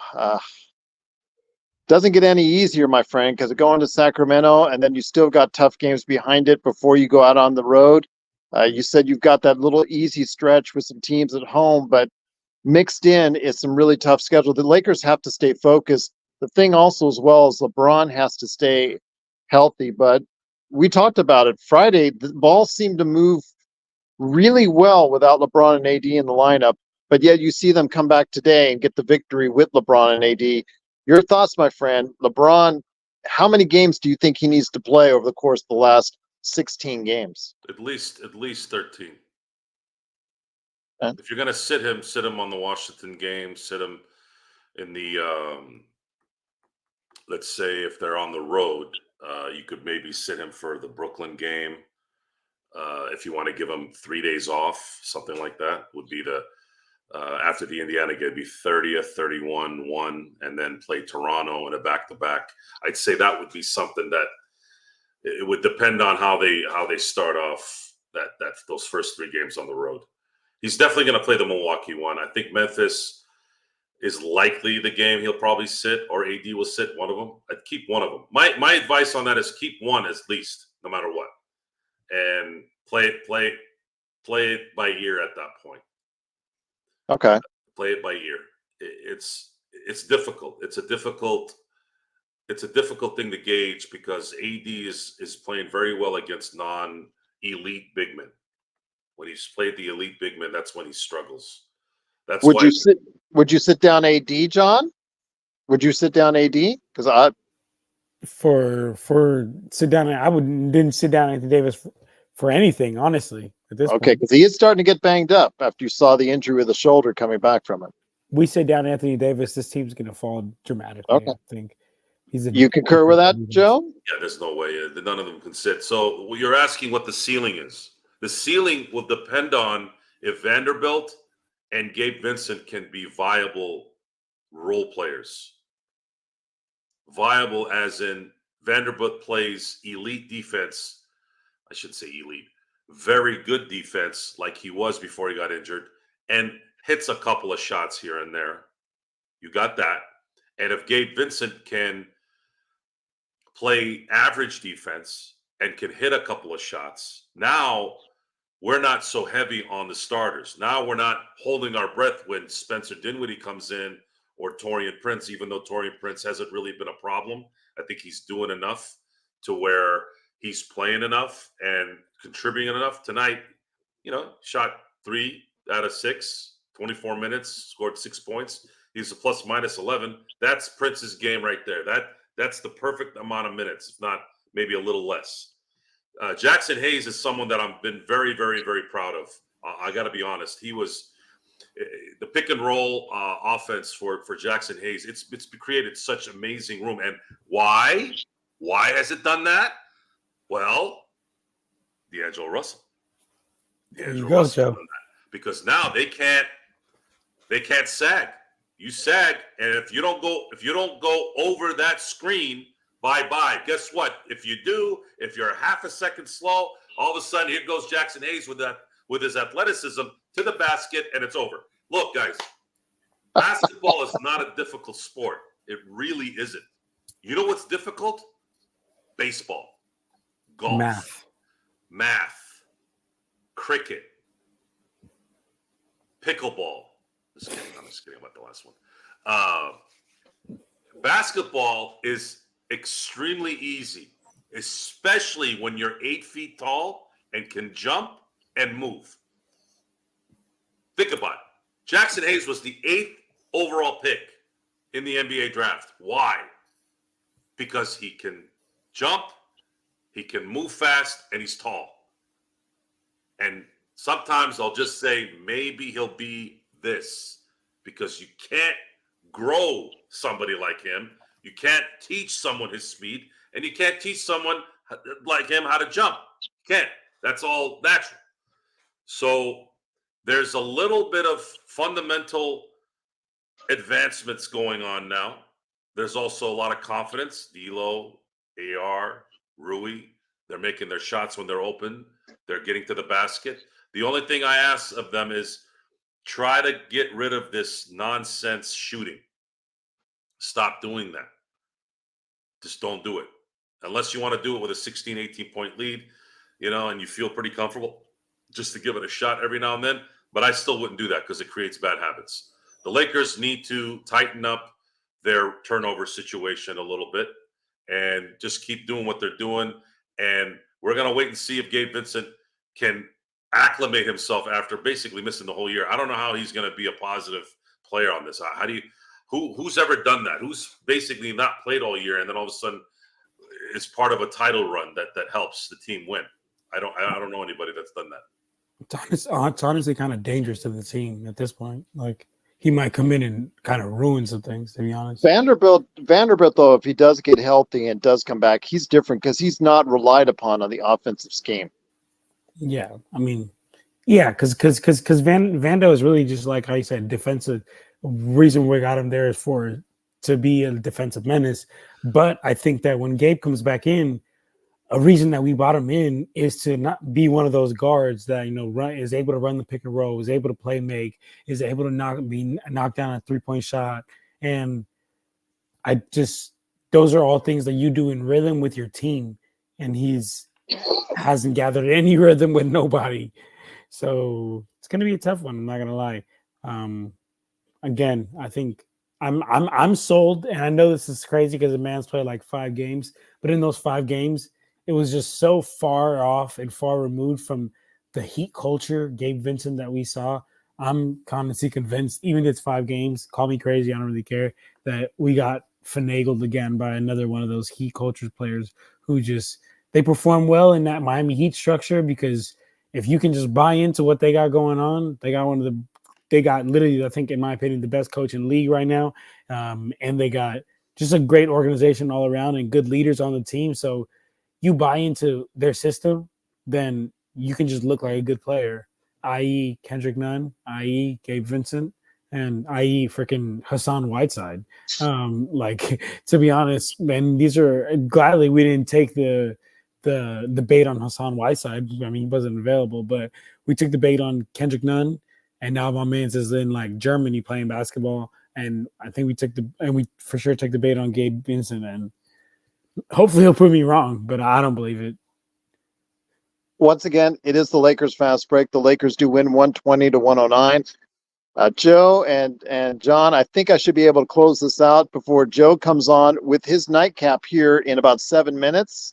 [SPEAKER 1] doesn't get any easier, my friend, because going to Sacramento and then you still got tough games behind it before you go out on the road. You said you've got that little easy stretch with some teams at home, but mixed in is some really tough schedule. The Lakers have to stay focused. The thing also as well is LeBron has to stay healthy, but we talked about it Friday. The ball seemed to move really well without LeBron and AD in the lineup, but yet you see them come back today and get the victory with LeBron and AD. Your thoughts, my friend? LeBron, how many games do you think he needs to play over the course of the last 16 games?
[SPEAKER 2] At least 13.
[SPEAKER 1] Okay.
[SPEAKER 2] If you're gonna sit him on the Washington game, sit him in the let's say if they're on the road, you could maybe sit him for the Brooklyn game. If you want to give him 3 days off, something like that would be the after the Indiana game, be 30th, 31, 1, and then play Toronto in a back-to-back. I'd say that would be something that it would depend on how they start off that those first 3 games on the road. He's definitely going to play the Milwaukee one. I think Memphis is likely the game he'll probably sit, or AD will sit one of them. I'd keep one of them. My advice on that is keep one at least, no matter what, and play it by ear at that point.
[SPEAKER 1] Okay.
[SPEAKER 2] Play it by ear. It's it's difficult. It's a difficult thing to gauge because AD is playing very well against non-elite big men. When he's played the elite big men, that's when he struggles. That's
[SPEAKER 1] Would
[SPEAKER 2] why
[SPEAKER 1] you sit? Would you sit down AD, John? Would you sit down AD? Because
[SPEAKER 3] For sit down, didn't sit down Anthony Davis for anything, honestly. At this
[SPEAKER 1] okay,
[SPEAKER 3] point,
[SPEAKER 1] because he is starting to get banged up after you saw the injury with the shoulder coming back from it.
[SPEAKER 3] we sit down Anthony Davis, this team's going to fall dramatically.
[SPEAKER 1] Okay.
[SPEAKER 3] I think he's a.
[SPEAKER 1] You concur with that, Joe?
[SPEAKER 2] yeah, there's no way none of them can sit. So you're asking what the ceiling is. The ceiling will depend on if Vanderbilt and Gabe Vincent can be viable role players. Viable as in Vanderbilt plays elite defense. I should say elite. Very good defense like he was before he got injured and hits a couple of shots here and there. You got that. And if Gabe Vincent can play average defense and can hit a couple of shots, now we're not so heavy on the starters. Now we're not holding our breath when Spencer Dinwiddie comes in or Taurean Prince, even though Taurean Prince hasn't really been a problem. I think he's doing enough to where he's playing enough and contributing enough. Tonight, shot 3 out of 6, 24 minutes, scored 6 points. He's a plus minus 11. That's Prince's game right there. That's the perfect amount of minutes, if not maybe a little less. Jackson Hayes is someone that I've been very, very, very proud of. I got to be honest. He was the pick and roll offense for Jackson Hayes. It's created such amazing room. And why? Why has it done that? Well, D'Angelo Russell.
[SPEAKER 3] There you go, Joe.
[SPEAKER 2] Because now they can't sag. You sag, and if you don't go over that screen, bye-bye. Guess what? If you do, if you're half a second slow, all of a sudden here goes Jackson Hayes with his athleticism to the basket, and it's over. Look, guys, basketball is not a difficult sport. It really isn't. You know what's difficult? Baseball, golf, math, cricket, pickleball. I'm just kidding about the last one. Basketball is extremely easy, especially when you're 8 feet tall and can jump and move. Think about it. Jackson Hayes was the 8th overall pick in the NBA draft. Why? Because he can jump, he can move fast, and he's tall. And sometimes I'll just say maybe he'll be this, because you can't grow somebody like him. You can't teach someone his speed, and you can't teach someone like him how to jump. You can't. That's all natural. So there's a little bit of fundamental advancements going on now. There's also a lot of confidence. D'Lo, AR, Rui, they're making their shots when they're open. They're getting to the basket. The only thing I ask of them is try to get rid of this nonsense shooting. Stop doing that. Just don't do it. Unless you want to do it with a 16, 18-point lead, and you feel pretty comfortable just to give it a shot every now and then. But I still wouldn't do that because it creates bad habits. The Lakers need to tighten up their turnover situation a little bit and just keep doing what they're doing. And we're going to wait and see if Gabe Vincent can acclimate himself after basically missing the whole year. I don't know how he's going to be a positive player on this. How do you who's ever done that? Who's basically not played all year and then all of a sudden is part of a title run that helps the team win? I don't know anybody that's done that.
[SPEAKER 3] It's honestly kind of dangerous to the team at this point. Like, he might come in and kind of ruin some things, to be honest.
[SPEAKER 1] Vanderbilt, though, if he does get healthy and does come back, he's different because he's not relied upon on the offensive scheme.
[SPEAKER 3] Yeah, I mean, yeah, because Vando is really just like how you said, defensive. Reason we got him there is to be a defensive menace. But I think that when Gabe comes back in, a reason that we brought him in is to not be one of those guards that is able to run the pick and roll, is able to play make, is able to knock down a 3-point shot, and those are all things that you do in rhythm with your team, and hasn't gathered any rhythm with nobody, so it's gonna be a tough one. I'm not gonna lie. Again, I think I'm sold, and I know this is crazy because the man's played like 5 games, but in those 5 games, it was just so far off and far removed from the Heat culture, Gabe Vincent that we saw. I'm honestly convinced, even if it's 5 games, call me crazy, I don't really care, that we got finagled again by another one of those Heat culture players who just they perform well in that Miami Heat structure because if you can just buy into what they got going on, they got literally, I think, in my opinion, the best coach in the league right now. And they got just a great organization all around and good leaders on the team. So you buy into their system, then you can just look like a good player, i.e. Kendrick Nunn, i.e. Gabe Vincent, and i.e. freaking Hassan Whiteside. Like, to be honest, man, these are gladly we didn't take the bait on Hassan Whiteside. I mean, he wasn't available, but we took the bait on Kendrick Nunn, and now my man's is in like Germany playing basketball. And I think we for sure took the bait on Gabe Vincent, and hopefully he'll prove me wrong, but I don't believe it.
[SPEAKER 1] Once again, it is the Lakers fast break. The Lakers do win 120-109. Joe and John, I think I should be able to close this out before Joe comes on with his nightcap here in about 7 minutes.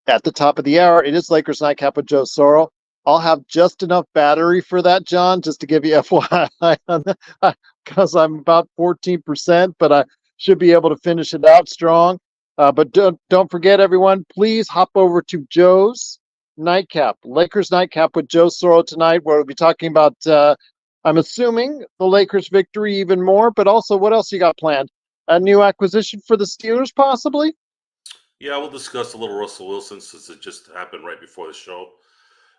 [SPEAKER 1] At the top of the hour, it is Lakers Nightcap with Joe Sorrell. I'll have just enough battery for that, John, just to give you FYI on that, because I'm about 14%, but I should be able to finish it out strong. But don't forget, everyone, please hop over to Joe's Nightcap, Lakers Nightcap with Joe Sorrell tonight, where we'll be talking about, I'm assuming, the Lakers victory even more, but also what else you got planned? A new acquisition for the Steelers, possibly?
[SPEAKER 2] Yeah, we'll discuss a little Russell Wilson since it just happened right before the show.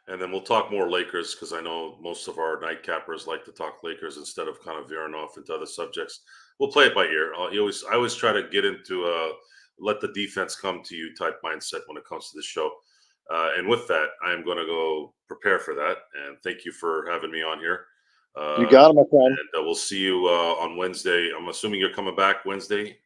[SPEAKER 2] And then we'll talk more Lakers because I know most of our nightcappers like to talk Lakers instead of kind of veering off into other subjects. We'll play it by ear. I always try to get into let the defense come to you type mindset when it comes to the show. And with that, I am going to go prepare for that. And thank you for having me on here.
[SPEAKER 1] You got it, my friend.
[SPEAKER 2] And we'll see you on Wednesday. I'm assuming you're coming back Wednesday.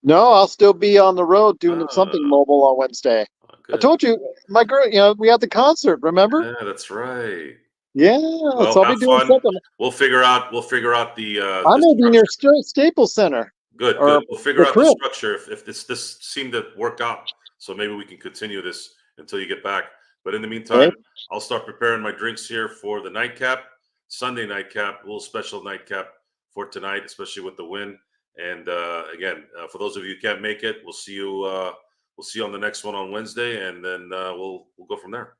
[SPEAKER 1] No, I'll still be on the road doing something mobile on Wednesday. I told you, my girl, we had the concert, remember?
[SPEAKER 2] Yeah, that's right.
[SPEAKER 1] Yeah,
[SPEAKER 2] Well,
[SPEAKER 1] so I'll be doing something.
[SPEAKER 2] We'll figure out the
[SPEAKER 1] I may be near Staples Center.
[SPEAKER 2] Good. We'll figure out the
[SPEAKER 1] Crypt.
[SPEAKER 2] structure if this seemed to work out. So maybe we can continue this until you get back. But in the meantime, I'll start preparing my drinks here for the nightcap, Sunday nightcap, a little special nightcap for tonight, especially with the win. And again, for those of you who can't make it, we'll see you on the next one on Wednesday, and then we'll go from there.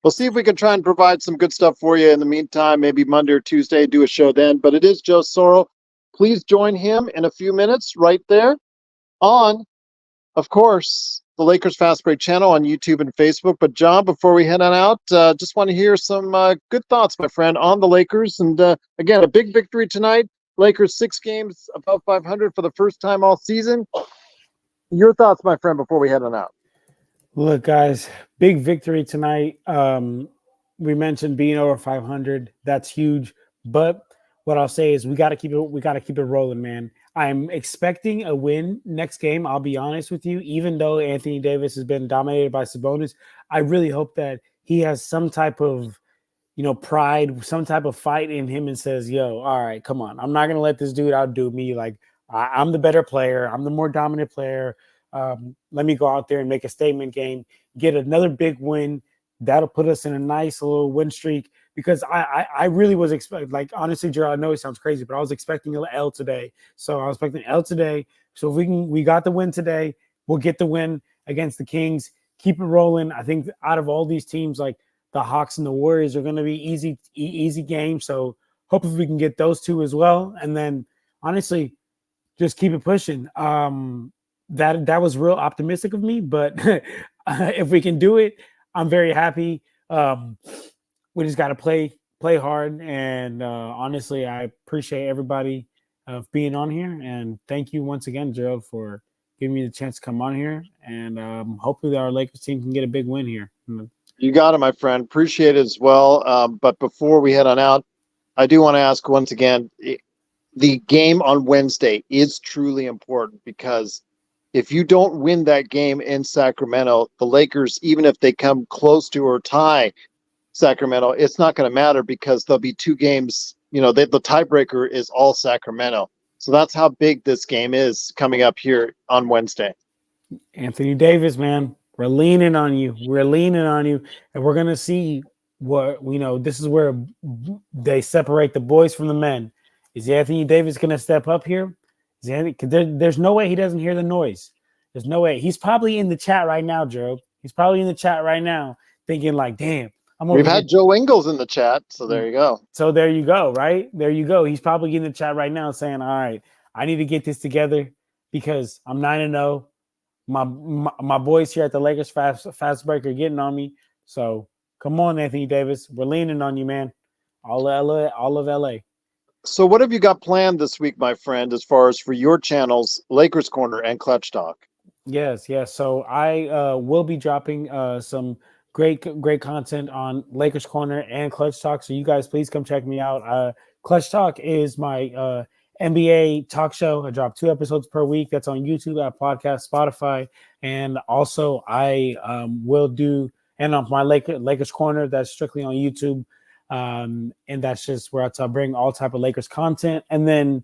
[SPEAKER 1] We'll see if we can try and provide some good stuff for you in the meantime. Maybe Monday or Tuesday, do a show then. But it is Joe Sorrell. Please join him in a few minutes right there on, of course, the Lakers Fast Break channel on YouTube and Facebook. But John, before we head on out, just want to hear some good thoughts, my friend, on the Lakers. And again, a big victory tonight. Lakers 6 games above 500 for the first time all season. Your thoughts, my friend, before we head on out.
[SPEAKER 3] Look, guys, big victory tonight. We mentioned being over 500. That's huge. But what I'll say is we got to keep it rolling, man. I'm expecting a win next game. I'll be honest with you. Even though Anthony Davis has been dominated by Sabonis, I really hope that he has some type of pride, some type of fight in him and says, yo, all right, come on. I'm not going to let this dude outdo me. Like, I'm the better player. I'm the more dominant player. Let me go out there and make a statement game, get another big win. That'll put us in a nice little win streak because I really was expecting, like, honestly, Gerald, I know it sounds crazy, but I was expecting an L today. So I was expecting L today. So if we got the win today, we'll get the win against the Kings. Keep it rolling. I think out of all these teams, like, the Hawks and the Warriors are going to be easy games. So hopefully we can get those two as well. And then honestly, just keep it pushing. That was real optimistic of me, but if we can do it, I'm very happy. We just got to play hard. And honestly, I appreciate everybody being on here. And thank you once again, Gerald, for giving me the chance to come on here. And hopefully our Lakers team can get a big win here.
[SPEAKER 1] You got it, my friend. Appreciate it as well. But before we head on out, I do want to ask once again, the game on Wednesday is truly important because if you don't win that game in Sacramento, the Lakers, even if they come close to or tie Sacramento, it's not going to matter because there'll be 2 games. The tiebreaker is all Sacramento. So that's how big this game is coming up here on Wednesday.
[SPEAKER 3] Anthony Davis, man, we're leaning on you. We're leaning on you, and we're gonna see what we know. This is where they separate the boys from the men. Is Anthony Davis gonna step up here? There's no way he doesn't hear the noise. There's no way. He's probably in the chat right now, Joe. He's probably in the chat right now, thinking like, "Damn,
[SPEAKER 1] We've had Joe Ingles in the chat, so there you go.
[SPEAKER 3] So there you go, right? There you go. He's probably in the chat right now saying, "All right, I need to get this together because I'm 9-0. My boys here at the Lakers fast break are getting on me. So come on, Anthony Davis. We're leaning on you, man. All of LA.
[SPEAKER 1] So what have you got planned this week, my friend, as far as for your channels, Lakers Corner and Clutch Talk?
[SPEAKER 3] Yes. So I will be dropping some great content on Lakers Corner and Clutch Talk. So you guys please come check me out. Clutch Talk is my NBA talk show. I drop 2 episodes per week. That's on YouTube, podcast, Spotify, and also I will do and on my Lakers Corner. That's strictly on YouTube, and that's just where I bring all type of Lakers content. And then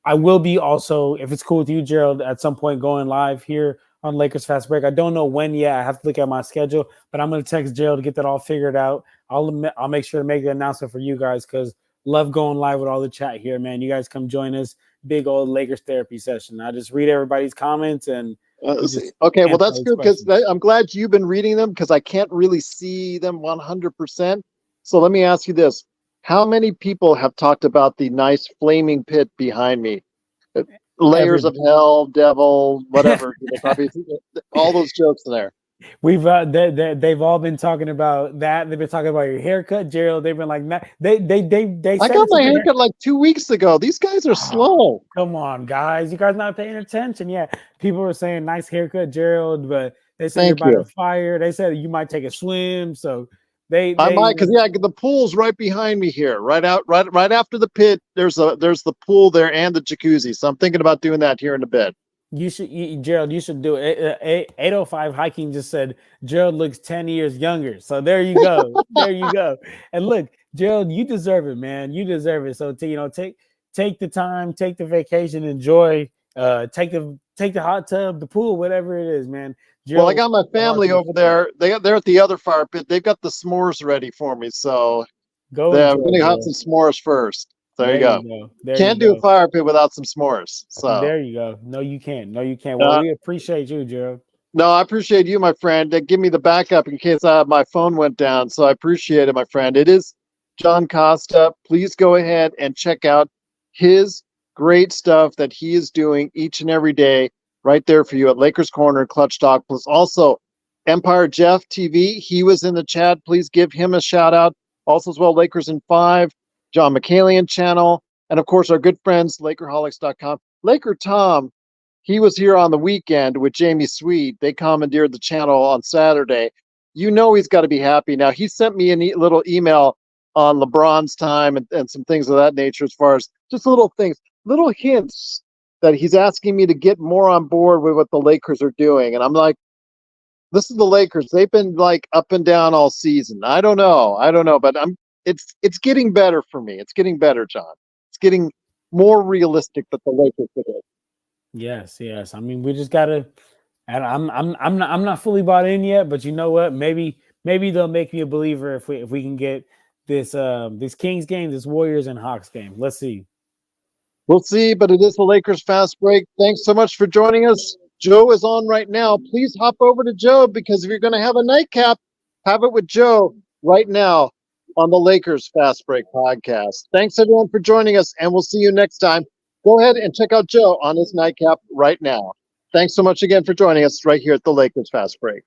[SPEAKER 3] I will be also, if it's cool with you, Gerald, at some point going live here on Lakers Fast Break. I don't know when yet. I have to look at my schedule, but I'm going to text Gerald to get that all figured out. I'll make sure to make the announcement for you guys because love going live with all the chat here, man. You guys come join us. Big old Lakers therapy session. I just read everybody's comments and
[SPEAKER 1] okay, well, that's good because I'm glad you've been reading them because I can't really see them 100%. So let me ask you this. How many people have talked about the nice flaming pit behind me? Layers of hell, devil, whatever. Probably all those jokes in there.
[SPEAKER 3] We've they've all been talking about that. They've been talking about your haircut, Gerald. They've been like, they.
[SPEAKER 1] I got my haircut like 2 weeks ago. These guys are slow.
[SPEAKER 3] Come on, guys, you guys not paying attention. Yeah, people were saying nice haircut, Gerald, but they said you're by the fire. They said you might take a swim. So I
[SPEAKER 1] might because the pool's right behind me here, right after the pit. There's the pool there and the jacuzzi. So I'm thinking about doing that here in a bit.
[SPEAKER 3] Gerald, you should do it. 805 Hiking just said Gerald looks 10 years younger. So there you go. There you go. And look, Gerald, you deserve it, man. You deserve it. So take the time, take the vacation, enjoy, take the hot tub, the pool, whatever it is, man. Gerald,
[SPEAKER 1] well, I got my family over there. They're at the other fire pit. They've got the s'mores ready for me. So I'm gonna have some s'mores first. There you go. Can't do a fire pit without some s'mores. So
[SPEAKER 3] there you go. No, you can't. Well, we appreciate you, Gerald.
[SPEAKER 1] No, I appreciate you, my friend. Give me the backup in case my phone went down. So I appreciate it, my friend. It is John Costa. Please go ahead and check out his great stuff that he is doing each and every day right there for you at Lakers Corner, Clutch Talk. Plus also Empire Jeff TV. He was in the chat. Please give him a shout out. Also as well, Lakers in 5. John McCallion channel, and of course our good friends, Lakerholics.com. Laker Tom, he was here on the weekend with Jamie Sweet. They commandeered the channel on Saturday. You know he's got to be happy. Now, he sent me a little email on LeBron's time and some things of that nature as far as just little things, little hints that he's asking me to get more on board with what the Lakers are doing. And I'm like, this is the Lakers. They've been like up and down all season. I don't know, but it's getting better for me. It's getting better, John. It's getting more realistic that the Lakers are good.
[SPEAKER 3] Yes. I mean, we just gotta. And I'm not fully bought in yet, but you know what? Maybe they'll make me a believer if we can get this Kings game, this Warriors and Hawks game. Let's see.
[SPEAKER 1] We'll see, but it is the Lakers Fast Break. Thanks so much for joining us. Joe is on right now. Please hop over to Joe because if you're going to have a nightcap, have it with Joe right now on the Lakers Fast Break podcast. Thanks everyone for joining us, and we'll see you next time. Go ahead and check out Joe on his nightcap right now. Thanks so much again for joining us right here at the Lakers Fast Break.